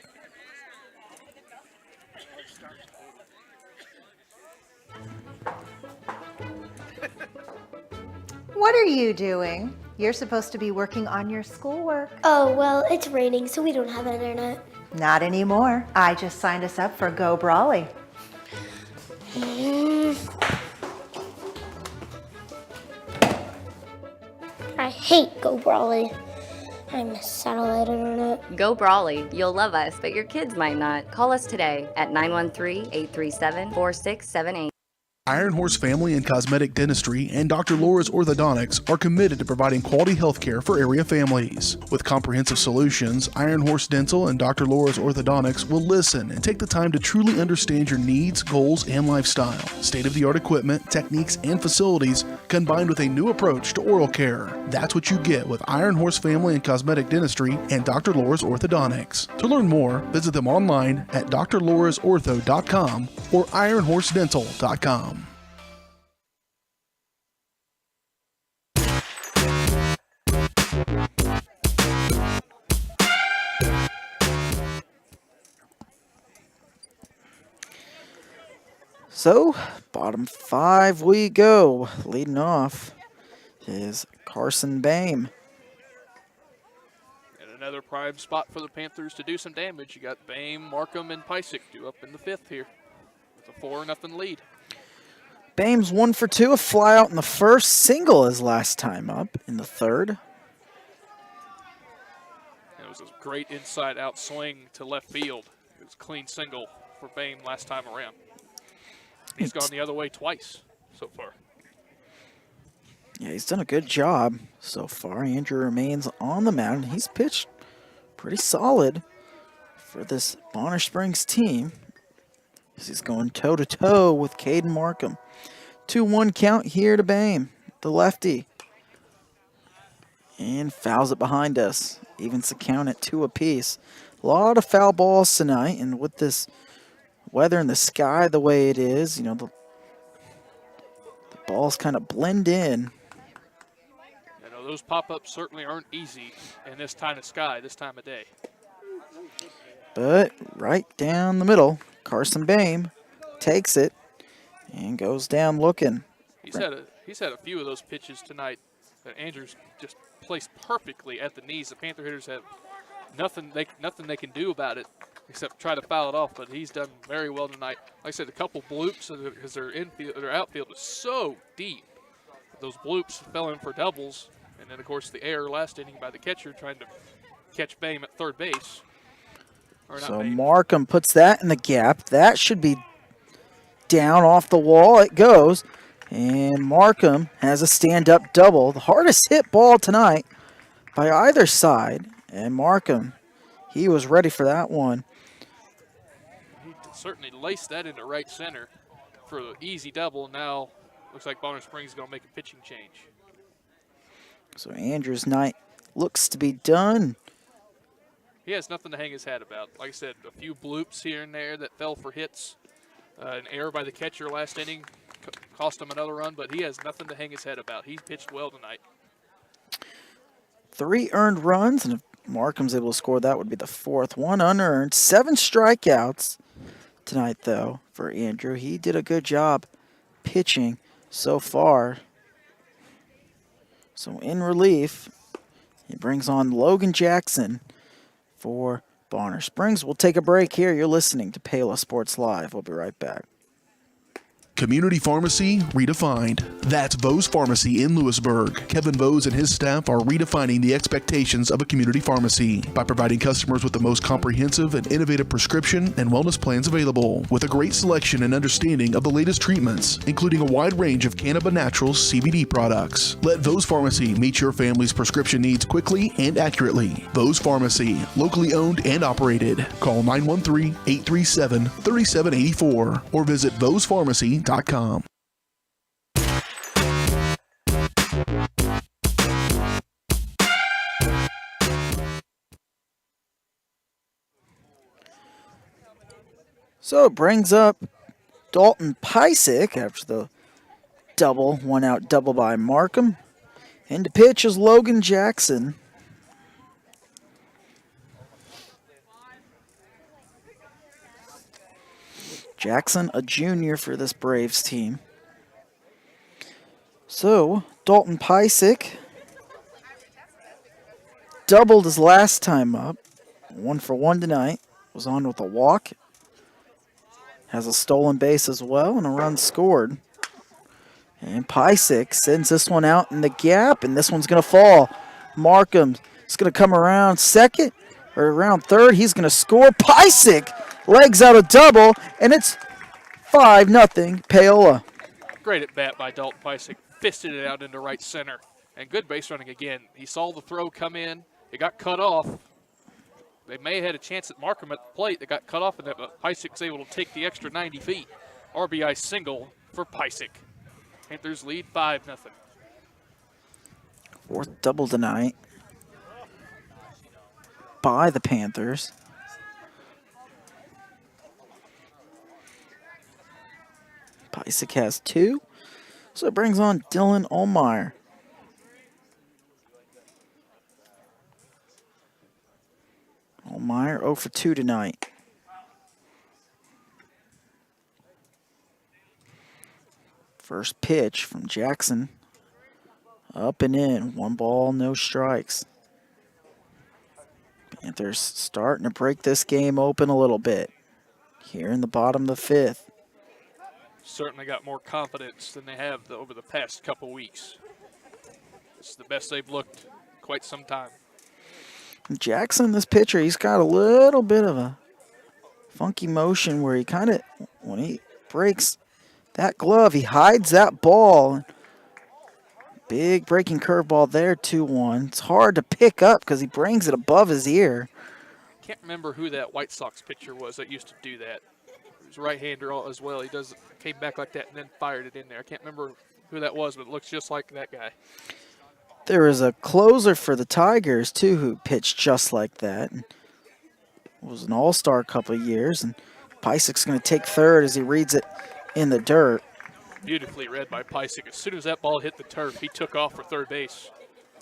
What are you doing? You're supposed to be working on your schoolwork. Oh, well, it's raining, so we don't have internet. Not anymore. I just signed us up for Go Brawly. I hate Go Brawly. I miss satellite internet. Go Brawly. You'll love us, but your kids might not. Call us today at 913-837-4678. Iron Horse Family and Cosmetic Dentistry and Dr. Laura's Orthodontics are committed to providing quality health care for area families. With comprehensive solutions, Iron Horse Dental and Dr. Laura's Orthodontics will listen and take the time to truly understand your needs, goals, and lifestyle. State-of-the-art equipment, techniques, and facilities combined with a new approach to oral care. That's what you get with Iron Horse Family and Cosmetic Dentistry and Dr. Laura's Orthodontics. To learn more, visit them online at drlaurasortho.com or ironhorsedental.com. So, bottom 5 we go. Leading off is Carson Bame. And another prime spot for the Panthers to do some damage. You got Bame, Markham, and Pysick due up in the 5th here with a 4-0 lead. Bame's 1 for 2, a fly out in the first, single his last time up in the 3rd. It was a great inside-out swing to left field. It was a clean single for Bame last time around. He's gone the other way twice so far. Yeah, he's done a good job so far. Andrew remains on the mound. He's pitched pretty solid for this Bonner Springs team. He's going toe-to-toe with Caden Markham. 2-1 count here to Bame, the lefty. And fouls it behind us. Evens the count at 2 apiece. A lot of foul balls tonight, and with this weather in the sky the way it is, you know, the balls kind of blend in. You know, those pop-ups certainly aren't easy in this kind of sky, this time of day. But right down the middle, Carson Bame takes it and goes down looking. He's had a few of those pitches tonight that Andrews just placed perfectly at the knees. The Panther hitters have nothing they can do about it except try to foul it off, but he's done very well tonight. Like I said, a couple bloops because their outfield is so deep. The those bloops fell in for doubles. And then, of course, the error last inning by the catcher trying to catch Bame at third base. So Markham puts that in the gap. That should be down off the wall. It goes. And Markham has a stand-up double. The hardest hit ball tonight by either side. And Markham, he was ready for that one. He certainly laced that into right center for the easy double. Now looks like Bonner Springs is going to make a pitching change. So Andrew's night looks to be done. He has nothing to hang his hat about. Like I said, a few bloops here and there that fell for hits. An error by the catcher last inning cost him another run, but he has nothing to hang his head about. He pitched well tonight. 3 earned runs, and if Markham's able to score, that would be the 4th. 1 unearned. 7 strikeouts tonight, though, for Andrew. He did a good job pitching so far. So in relief, he brings on Logan Jackson for Bonner Springs. We'll take a break here. You're listening to Paola Sports Live. We'll be right back. Community Pharmacy Redefined. That's Vose Pharmacy in Lewisburg. Kevin Vose and his staff are redefining the expectations of a community pharmacy by providing customers with the most comprehensive and innovative prescription and wellness plans available, with a great selection and understanding of the latest treatments, including a wide range of Cannabis Naturals CBD products. Let Vose Pharmacy meet your family's prescription needs quickly and accurately. Vose Pharmacy, locally owned and operated. Call 913-837-3784 or visit vosepharmacy.com. So it brings up Dalton Pysick after the double, 1-out double by Markham. And to pitch is Logan Jackson. Jackson, a junior for this Braves team. So, Dalton Pysick doubled his last time up. 1 for 1 tonight. Was on with a walk. Has a stolen base as well and a run scored. And Pysick sends this one out in the gap, and this one's going to fall. Markham is going to come around second or around third. He's going to score. Pysick legs out a double, and it's 5-0 Paola. Great at bat by Dalton Pysick. Fisted it out into right center. And good base running again. He saw the throw come in. It got cut off. They may have had a chance at Markham at the plate. They got cut off, and Pysick was able to take the extra 90 feet. RBI single for Pysick. Panthers lead 5-0. 4th double tonight by the Panthers. Pysick has 2, so it brings on Dylan Olmeyer. Olmeyer 0 for 2 tonight. First pitch from Jackson. Up and in. 1 ball, no strikes. Panthers starting to break this game open a little bit here in the bottom of the 5th. Certainly got more confidence than they have over the past couple weeks. It's the best they've looked in quite some time. Jackson, this pitcher, he's got a little bit of a funky motion where he kind of, when he breaks that glove, he hides that ball. Big breaking curveball there, 2-1. It's hard to pick up because he brings it above his ear. Can't remember who that White Sox pitcher was that used to do that. He was a right-hander as well. He came back like that and then fired it in there. I can't remember who that was, but it looks just like that guy. There was a closer for the Tigers, too, who pitched just like that. And was an all-star a couple of years. And Pysick's going to take third as he reads it in the dirt. Beautifully read by Pysick. As soon as that ball hit the turf, he took off for third base.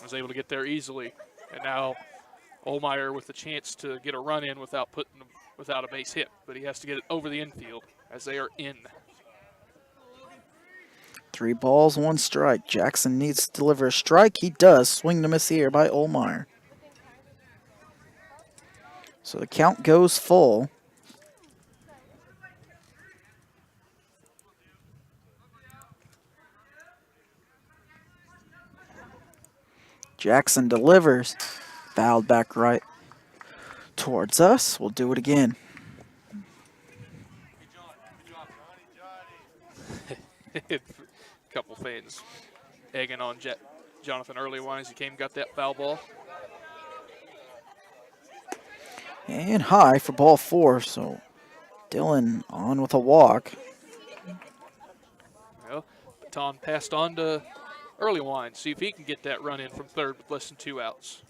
Was able to get there easily. And now Olmeyer with the chance to get a run in without a base hit. But he has to get it over the infield as they are in. 3 balls, 1 strike. Jackson needs to deliver a strike. He does. Swing and a miss here by Olmeyer. So the count goes full. Jackson delivers. Fouled back right towards us. We'll do it again. A couple fans egging on Jonathan Earlywine as he came and got that foul ball. And high for ball 4, so Dylan on with a walk. Well, baton passed on to Earlywine. See if he can get that run in from third with less than 2 outs.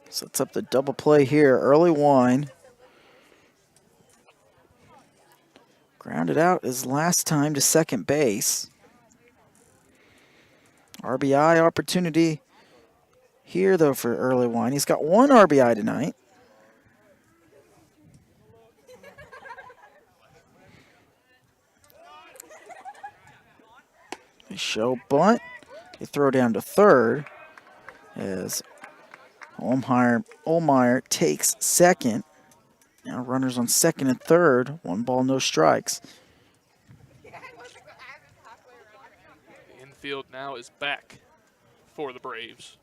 Sets up the double play here. Earlywine grounded out his last time to second base. RBI opportunity here, though, for Earlywine. He's got 1 RBI tonight. They show bunt. They throw down to third as Olmeyer takes second. Now runners on second and third. 1 ball, no strikes. The infield now is back for the Braves.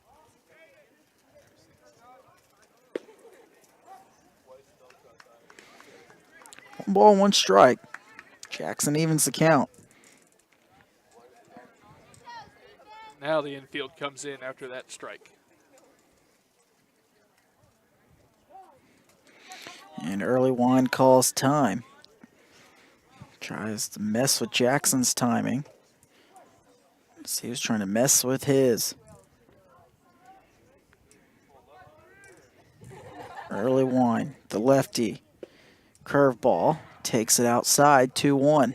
One ball, 1 strike. Jackson evens the count. Now the infield comes in after that strike. And Earlywine calls time. Tries to mess with Jackson's timing. See, he was trying to mess with his. Earlywine, the lefty. Curveball, takes it outside, 2-1.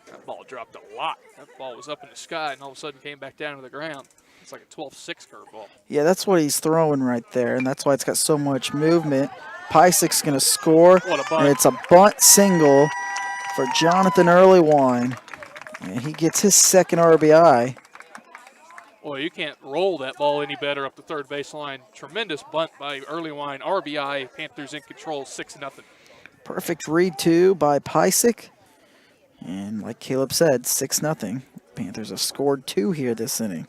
That ball dropped a lot. That ball was up in the sky and all of a sudden came back down to the ground. It's like a 12-6 curveball. Yeah, that's what he's throwing right there, and that's why it's got so much movement. Pysik's going to score, What a bunt. and it's a bunt single for Jonathan Earlywine. And he gets his second RBI. Boy, you can't roll that ball any better up the third baseline. Tremendous bunt by Earlywine. RBI, Panthers in control, 6-0. Perfect read, too, by Pysik. And like Caleb said, 6-0. Panthers have scored 2 here this inning.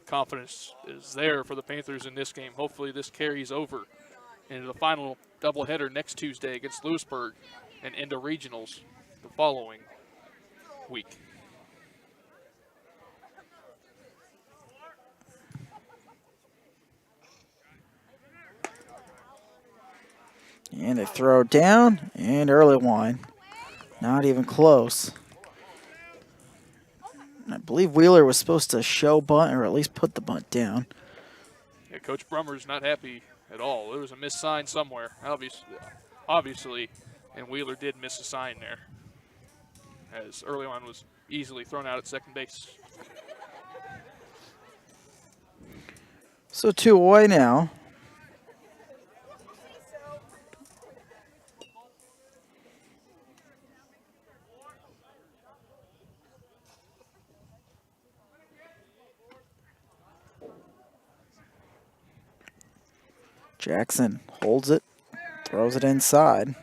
Confidence is there for the Panthers in this game. Hopefully this carries over into the final doubleheader next Tuesday against Lewisburg and into regionals the following week. And they throw down, and Earlywine, not even close. I believe Wheeler was supposed to show bunt, or at least put the bunt down. Yeah, Coach Brummer's not happy at all. There was a missed sign somewhere, obviously, and Wheeler did miss a sign there, as Earlywine was easily thrown out at second base. So 2 away now. Jackson holds it, throws it inside.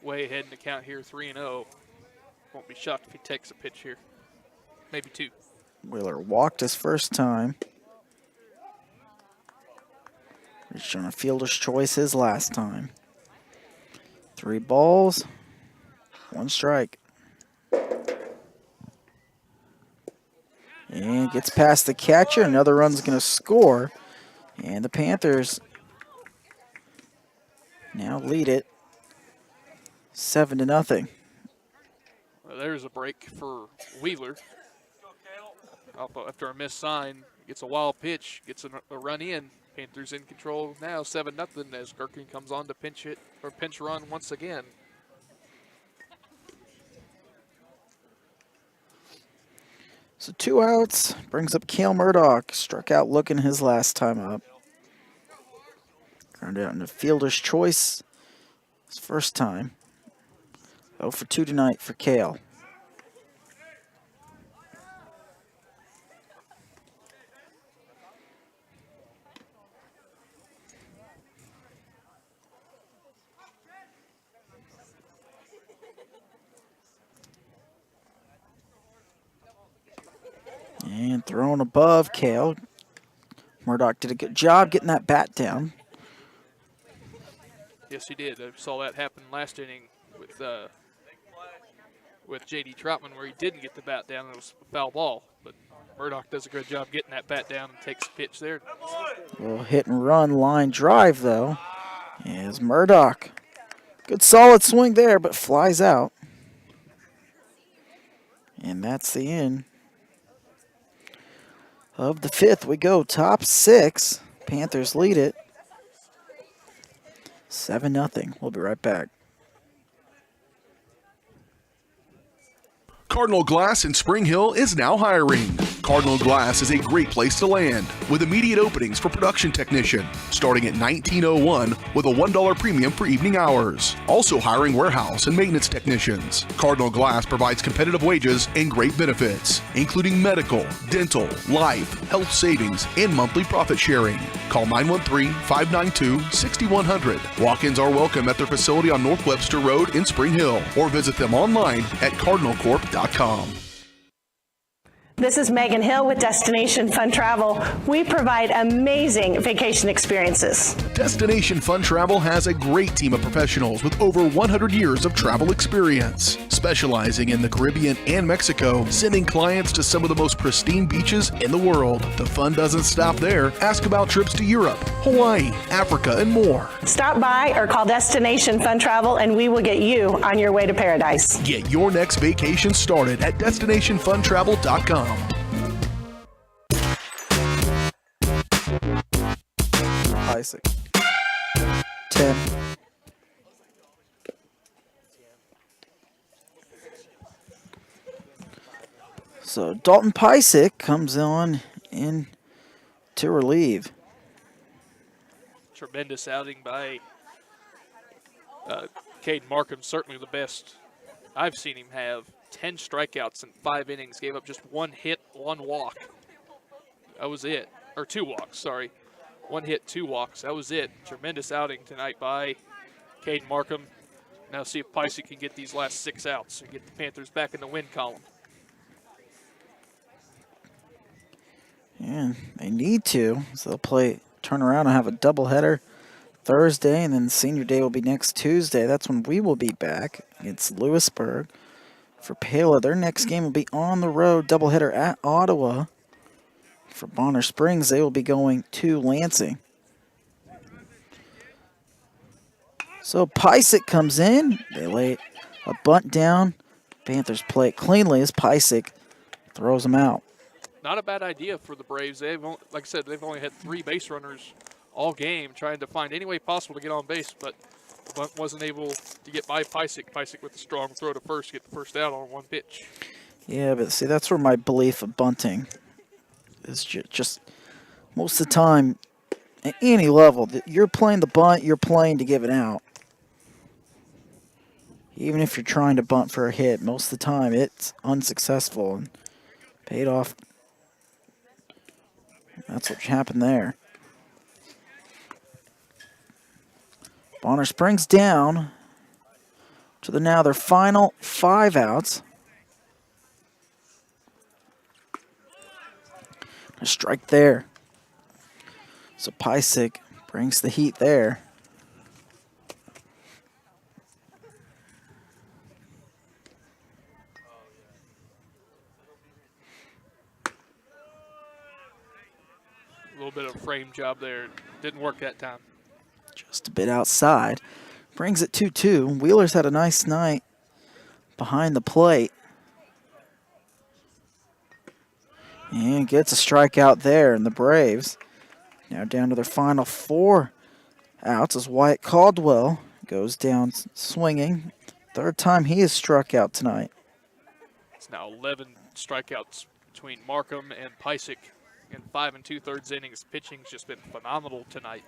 Way ahead in the count here, 3-0. Won't be shocked if he takes a pitch here. Maybe 2. Wheeler walked his first time. Reached on a fielder's choice his last time. 3 balls, 1 strike. And gets past the catcher. Another run's going to score. And the Panthers now lead it 7-0. Well, there's a break for Wheeler. After a missed sign, gets a wild pitch, gets a run in. Panthers in control now, 7-0 as Gherkin comes on to pinch run once again. So 2 outs, brings up Cale Murdoch. Struck out looking his last time up. Grounded out into fielder's choice his first time. 0 for 2 tonight for Cale. thrown above Kale. Murdoch did a good job getting that bat down. Yes, he did. I saw that happen last inning with J.D. Troutman, where he didn't get the bat down. It was a foul ball, but Murdoch does a good job getting that bat down and takes the pitch there. A little hit and run line drive, though, is Murdoch. Good solid swing there, but flies out. And that's the end of the 5th. We go top 6. Panthers lead it 7-0. We'll be right back. Cardinal Glass in Spring Hill is now hiring. Cardinal Glass is a great place to land with immediate openings for production technician starting at $19.01 with a $1 premium for evening hours. Also hiring warehouse and maintenance technicians. Cardinal Glass provides competitive wages and great benefits, including medical, dental, life, health savings, and monthly profit sharing. Call 913-592-6100. Walk-ins are welcome at their facility on North Webster Road in Spring Hill or visit them online at cardinalcorp.com. This is Megan Hill with Destination Fun Travel. We provide amazing vacation experiences. Destination Fun Travel has a great team of professionals with over 100 years of travel experience, specializing in the Caribbean and Mexico, sending clients to some of the most pristine beaches in the world. The fun doesn't stop there. Ask about trips to Europe, Hawaii, Africa, and more. Stop by or call Destination Fun Travel and we will get you on your way to paradise. Get your next vacation started at destinationfuntravel.com. Isaac. 10. So Dalton Pysick comes on in to relieve. Tremendous outing by Caden Markham, certainly the best I've seen him have. 10 strikeouts in 5 innings, gave up just 1 hit, 1 walk. That was it. Or 2 walks, sorry. 1 hit, 2 walks. That was it. Tremendous outing tonight by Caden Markham. Now see if Pysick can get these last 6 outs and get the Panthers back in the win column. Yeah, they need to. So they'll turn around and have a doubleheader Thursday, and then senior day will be next Tuesday. That's when we will be back against Lewisburg. For Paola, their next game will be on the road, doubleheader at Ottawa. For Bonner Springs, they will be going to Lansing. So Pysick comes in. They lay a bunt down. Panthers play it cleanly as Pysick throws them out. Not a bad idea for the Braves. Like I said, they've only had 3 base runners all game, trying to find any way possible to get on base, but the bunt wasn't able to get by Pysick. Pysick with a strong throw to first, get the first out on 1 pitch. Yeah, but see, that's where my belief of bunting is just most of the time, at any level, you're playing the bunt, you're playing to give it out. Even if you're trying to bunt for a hit, most of the time it's unsuccessful and paid off. That's what happened there. Bonner Springs down to their final 5 outs. A strike there. So Pysick brings the heat there. A little bit of frame job there. Didn't work that time. Just a bit outside. Brings it 2-2. Wheeler's had a nice night behind the plate. And gets a strikeout there, and the Braves now down to their final 4 outs as Wyatt Caldwell goes down swinging. 3rd time he has struck out tonight. It's now 11 strikeouts between Markham and Pysick in 5 2/3 innings. Pitching's just been phenomenal tonight.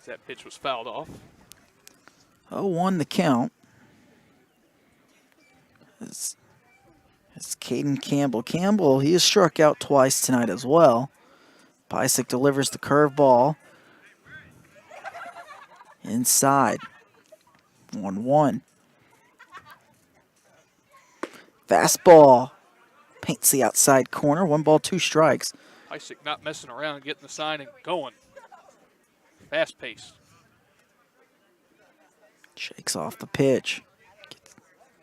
That pitch was fouled off. 0-1 the count. It's Caden Campbell. Campbell, he has struck out twice tonight as well. Pysick delivers the curveball inside. 1-1. Fastball. Paints the outside corner. 1 ball, 2 strikes. Isaac not messing around, getting the sign and going. Fast pace. Shakes off the pitch.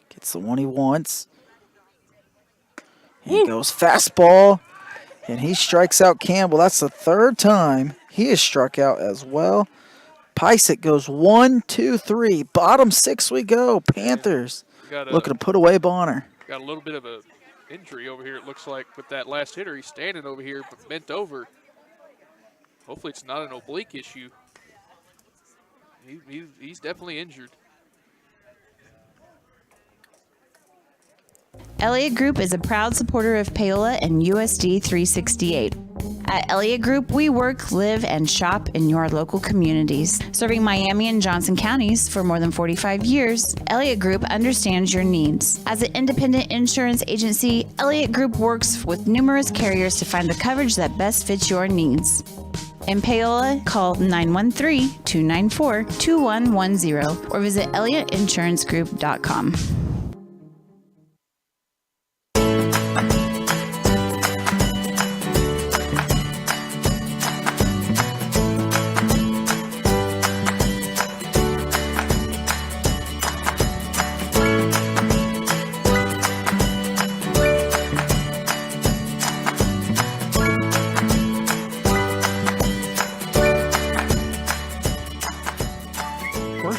Gets the one he wants. He goes fastball. And he strikes out Campbell. That's the 3rd time he is struck out as well. Pysick goes 1, 2, 3. Bottom 6 we go. Panthers looking to put away Bonner. Got a little bit of a injury over here, it looks like, with that last hitter. He's standing over here, but bent over. Hopefully it's not an oblique issue. He's definitely injured. Elliott Group is a proud supporter of Paola and USD 368. At Elliott Group, we work, live, and shop in your local communities. Serving Miami and Johnson counties for more than 45 years, Elliott Group understands your needs. As an independent insurance agency, Elliott Group works with numerous carriers to find the coverage that best fits your needs. In Paola, call 913-294-2110 or visit ElliottInsuranceGroup.com.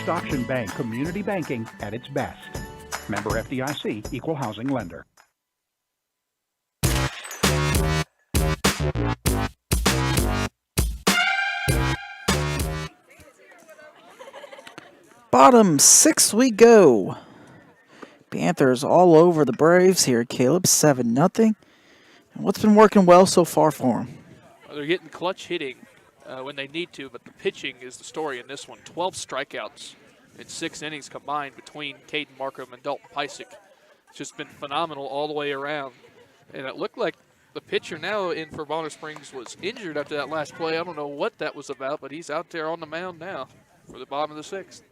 Auction Bank community banking at its best. Member FDIC, equal housing lender. Bottom 6 we go. Panthers all over the Braves here, Caleb. 7-0. And what's been working well so far for them? Well, they're getting clutch hitting when they need to, but the pitching is the story in this one. 12 strikeouts in 6 innings combined between Caden Markham and Dalton Pysick. It's just been phenomenal all the way around. And it looked like the pitcher now in for Bonner Springs was injured after that last play. I don't know what that was about, but he's out there on the mound now for the bottom of the 6th.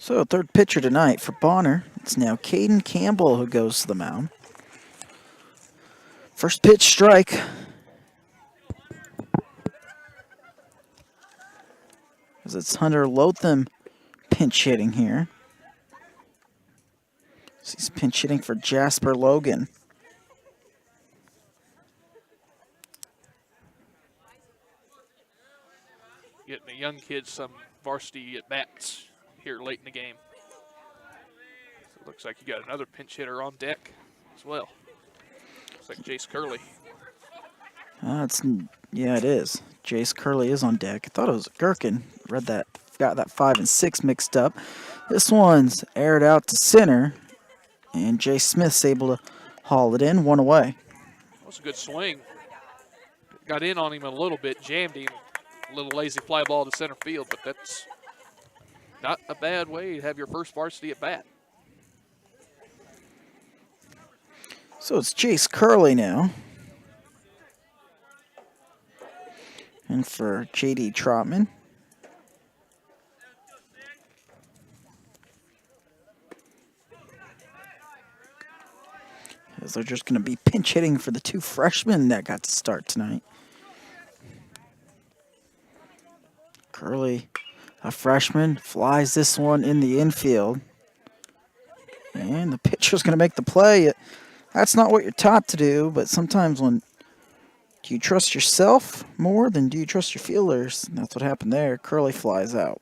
So, 3rd pitcher tonight for Bonner. It's now Caden Campbell who goes to the mound. First pitch, strike. As it's Hunter Lotham pinch hitting here. So he's pinch hitting for Jasper Logan. Getting the young kids some varsity at bats here late in the game. So it looks like you got another pinch hitter on deck as well. Looks like Jace Curley. Yeah, it is. Jace Curley is on deck. I thought it was Gherkin. Read that. Got that 5 and 6 mixed up. This one's aired out to center, and Jay Smith's able to haul it in. 1 away. That was a good swing. Got in on him a little bit, jammed him. A little lazy fly ball to center field, but that's not a bad way to have your first varsity at bat. So it's Jace Curley now. And for J.D. Trotman. As they're just going to be pinch hitting for the 2 freshmen that got to start tonight. Curley, a freshman, flies this one in the infield. And the pitcher's going to make the play. That's not what you're taught to do, but sometimes do you trust yourself more than do you trust your fielders? And that's what happened there. Curley flies out.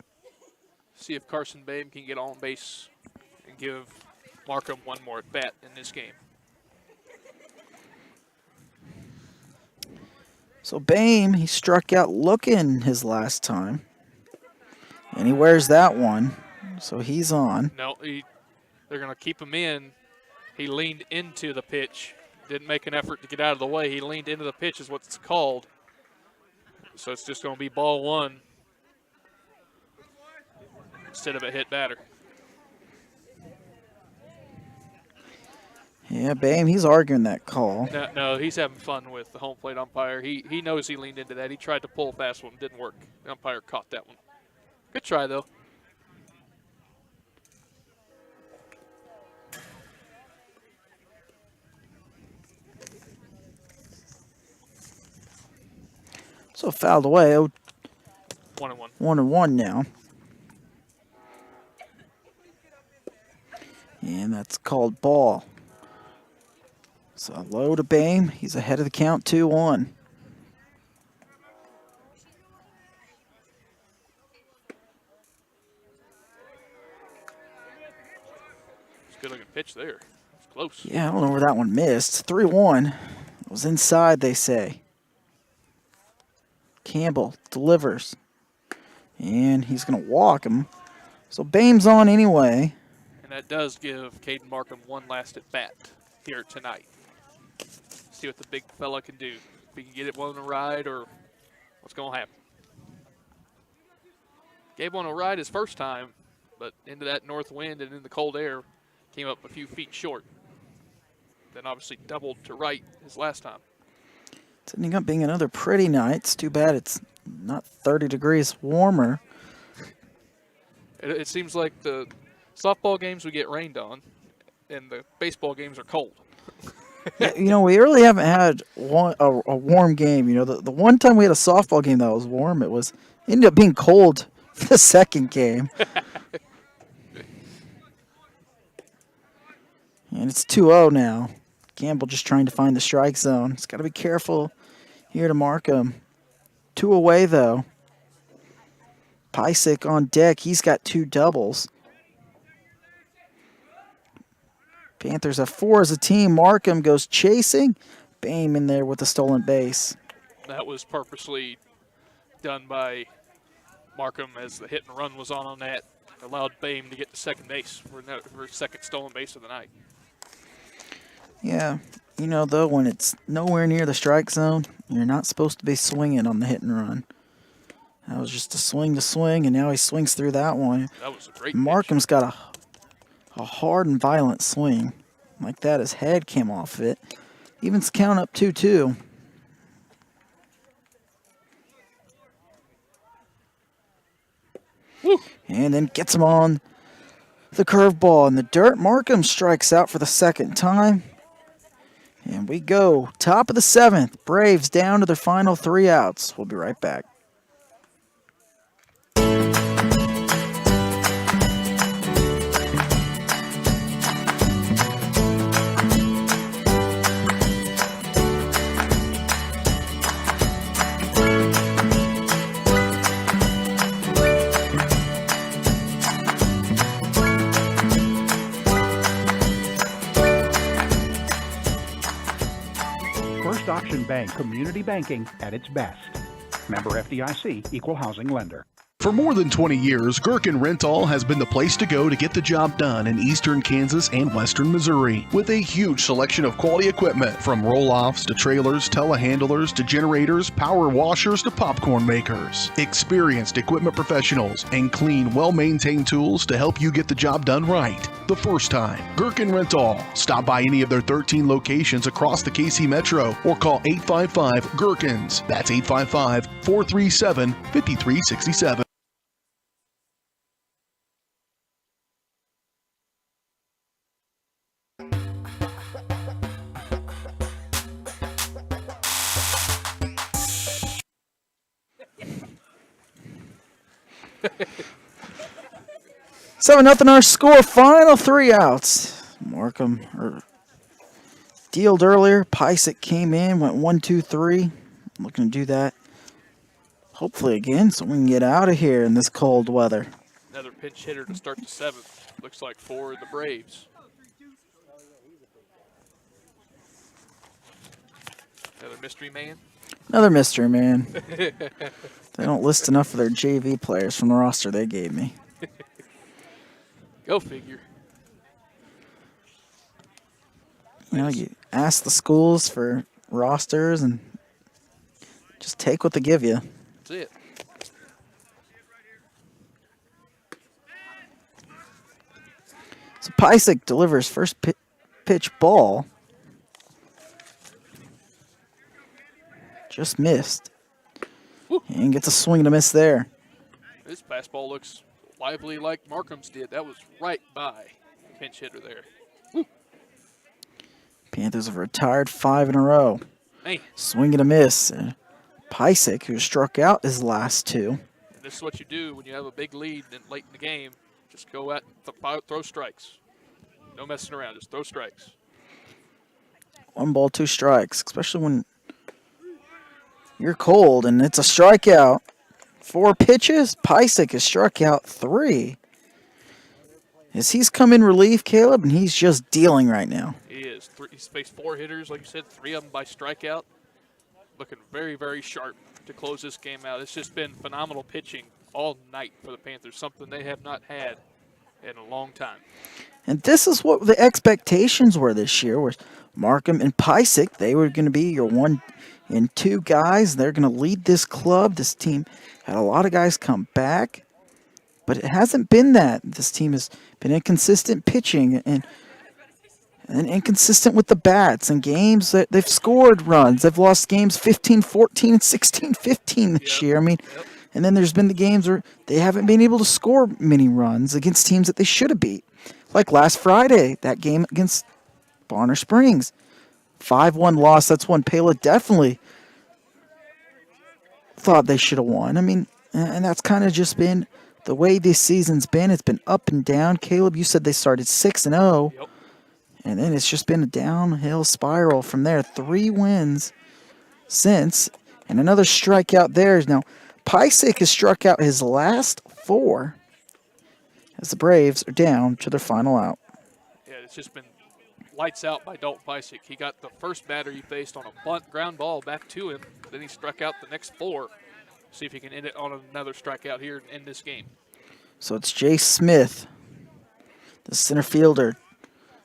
See if Carson Babe can get on base and give Markham one more at bat in this game. So Bame, he struck out looking his last time. And he wears that one. So he's on. No, they're going to keep him in. He leaned into the pitch. Didn't make an effort to get out of the way. He leaned into the pitch is what it's called. So it's just going to be ball 1 instead of a hit batter. Yeah, Bame, he's arguing that call. No, he's having fun with the home plate umpire. He knows he leaned into that. He tried to pull a fast one, didn't work. The umpire caught that one. Good try, though. So fouled away. 1-1. 1-1 now. And that's called ball. So low to Bame. He's ahead of the count, 2-1. It's a good looking pitch there. It's close. Yeah, I don't know where that one missed. 3-1. It was inside, they say. Campbell delivers. And he's going to walk him. So Bame's on anyway. And that does give Caden Markham one last at bat here tonight. See what the big fella can do. If he can get it one a ride or what's going to happen. Gave one a ride his first time, but into that north wind and in the cold air, came up a few feet short. Then obviously doubled to right his last time. It's ending up being another pretty night. It's too bad it's not 30 degrees warmer. It seems like the softball games we get rained on, and the baseball games are cold. Yeah, we really haven't had a warm game. The one time we had a softball game that was warm, it ended up being cold for the second game. And it's 2-0 now. Campbell just trying to find the strike zone. He's got to be careful here to Markham. 2 away, though. Pysick on deck. He's got 2 doubles. Panthers have 4 as a team. Markham goes chasing. Bame in there with the stolen base. That was purposely done by Markham as the hit and run was on that. Allowed Bame to get to second base for second stolen base of the night. Yeah, though, when it's nowhere near the strike zone, you're not supposed to be swinging on the hit and run. That was just a swing to swing, and now he swings through that one. That was a great Markham's got a hard and violent swing. Like that, his head came off it. Evens count up 2-2. And then gets him on the curveball in the dirt. Markham strikes out for the second time. And we go top of the 7th. Braves down to their final 3 outs. We'll be right back. First Auction Bank community banking at its best. Member FDIC, equal housing lender. For more than 20 years, Gherkin Rental has been the place to go to get the job done in eastern Kansas and western Missouri. With a huge selection of quality equipment, from roll-offs to trailers, telehandlers to generators, power washers to popcorn makers. Experienced equipment professionals and clean, well-maintained tools to help you get the job done right. The first time. Gherkin Rental. Stop by any of their 13 locations across the KC Metro or call 855-GHERKINS. That's 855-437-5367. Seven nothing our score. Final 3 outs. Markham dealed earlier. Pysick came in, went 1-2-3. Looking to do that hopefully again so we can get out of here in this cold weather. Another pinch hitter to start the 7th. Looks like for the Braves. Another mystery man. Another mystery man. They don't list enough of their JV players from the roster they gave me. Go figure. You ask the schools for rosters and just take what they give you. That's it. So Pysick delivers first pitch ball. Just missed. And gets a swing and a miss there. This fastball looks lively like Markham's did. That was right by the pinch hitter there. Panthers have retired 5 in a row. Man. Swing and a miss. Pysick, who struck out his last 2. And this is what you do when you have a big lead and late in the game. Just go out and throw strikes. No messing around. Just throw strikes. 1 ball, 2 strikes, especially when you're cold and it's a strikeout. 4 pitches. Pysick has struck out 3. As he's come in relief, Caleb, and he's just dealing right now. He is. He's faced 4 hitters, like you said, 3 of them by strikeout. Looking very, very sharp to close this game out. It's just been phenomenal pitching all night for the Panthers, something they have not had in a long time. And this is what the expectations were this year, was Markham and Pysick. They were going to be your 1 and 2 guys. They're going to lead this club. This team had a lot of guys come back, but it hasn't been that. This team has been inconsistent pitching and inconsistent with the bats and games that they've scored runs. They've lost games 15-14 and 16-15 this year. I mean, and then there's been the games where they haven't been able to score many runs against teams that they should have beat. Like last Friday, that game against Bonner Springs. 5-1 loss. That's one Paola definitely thought they should have won. I mean, and that's kind of just been the way this season's been. It's been up and down. Caleb, you said they started 6-0. Yep. And then it's just been a downhill spiral from there. 3 wins since. And another strikeout there. Now, Pysick has struck out his last 4 as the Braves are down to their final out. Yeah, it's just been lights out by Dalton Pysick. He got the first batter he faced on a bunt ground ball back to him. Then he struck out the next 4. See if he can end it on another strikeout here and end this game. So it's Jay Smith, the center fielder.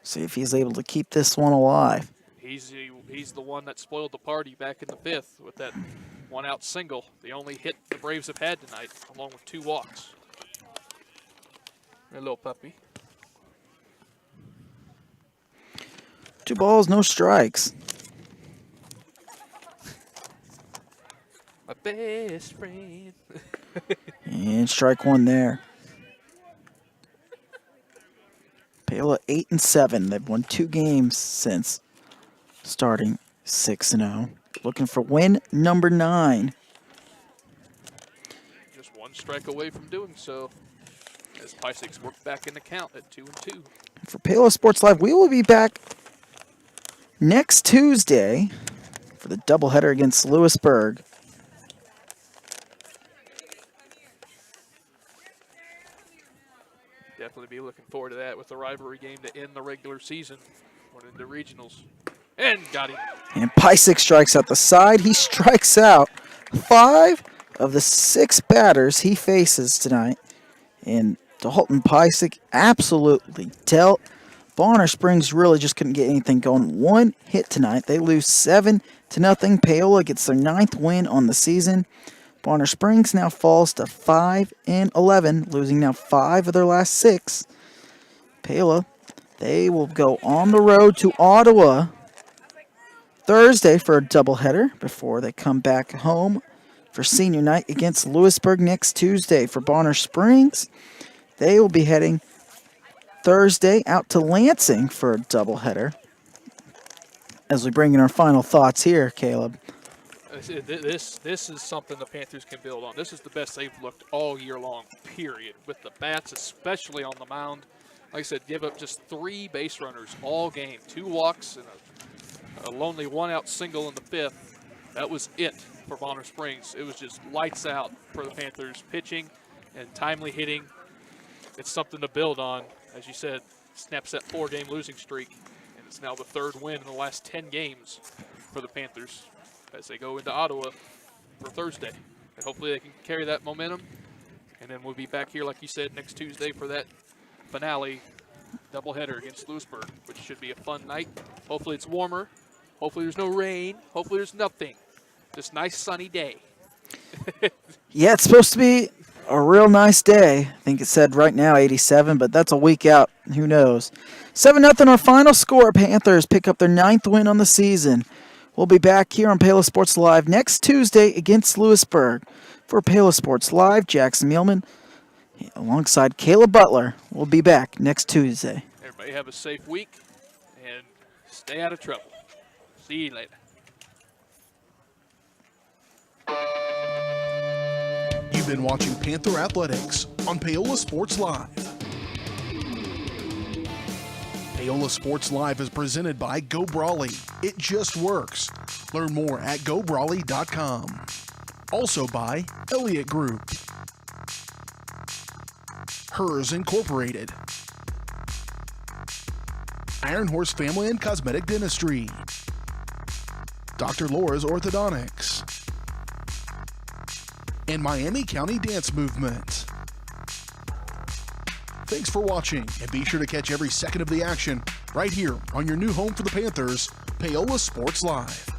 See if he's able to keep this one alive. He's the one that spoiled the party back in the 5th with that 1-out single. The only hit the Braves have had tonight, along with 2 walks. A little puppy. 2 balls, no strikes. My best friend. And strike 1 there. Paola 8-7. They've won 2 games since starting 6-0. Looking for win number 9. Just 1 strike away from doing so, as Pysick's worked back in the count at 2-2. For Paola Sports Live, we will be back next Tuesday for the doubleheader against Lewisburg. Definitely be looking forward to that with the rivalry game to end the regular season. Went into regionals. And got him. And Pysick strikes out the side. He strikes out 5 of the 6 batters he faces tonight. And Dalton Pysick absolutely dealt. Bonner Springs really just couldn't get anything going. 1 hit tonight. They lose 7-0. Paola gets their 9th win on the season. Bonner Springs now falls to 5-11, losing now 5 of their last 6. Paola, they will go on the road to Ottawa Thursday for a doubleheader before they come back home for senior night against Lewisburg next Tuesday. For Bonner Springs, they will be heading Thursday out to Lansing for a doubleheader. As we bring in our final thoughts here, Caleb. This is something the Panthers can build on. This is the best they've looked all year long, period. With the bats, especially on the mound. Like I said, give up just 3 base runners all game. 2 walks and a lonely 1-out single in the 5th. That was it for Bonner Springs. It was just lights out for the Panthers. Pitching and timely hitting. It's something to build on. As you said, snaps that 4-game losing streak. And it's now the 3rd win in the last 10 games for the Panthers as they go into Ottawa for Thursday. And hopefully they can carry that momentum. And then we'll be back here, like you said, next Tuesday for that finale doubleheader against Lewisburg, which should be a fun night. Hopefully it's warmer. Hopefully there's no rain. Hopefully there's nothing. Just nice sunny day. Yeah, it's supposed to be a real nice day. I think it said right now 87, but that's a week out. Who knows? 7-0 our final score. Panthers pick up their 9th win on the season. We'll be back here on Paola Sports Live next Tuesday against Lewisburg. For Paola Sports Live, Jackson Mielman alongside Kayla Butler. We'll be back next Tuesday. Everybody have a safe week and stay out of trouble. See you later. You've been watching Panther Athletics on Paola Sports Live. Paola Sports Live is presented by Go Brawley. It just works. Learn more at gobrawley.com. Also by Elliott Group, Hers Incorporated, Iron Horse Family and Cosmetic Dentistry, Dr. Laura's Orthodontics, and Miami County Dance Movement. Thanks for watching, and be sure to catch every second of the action right here on your new home for the Panthers, Paola Sports Live.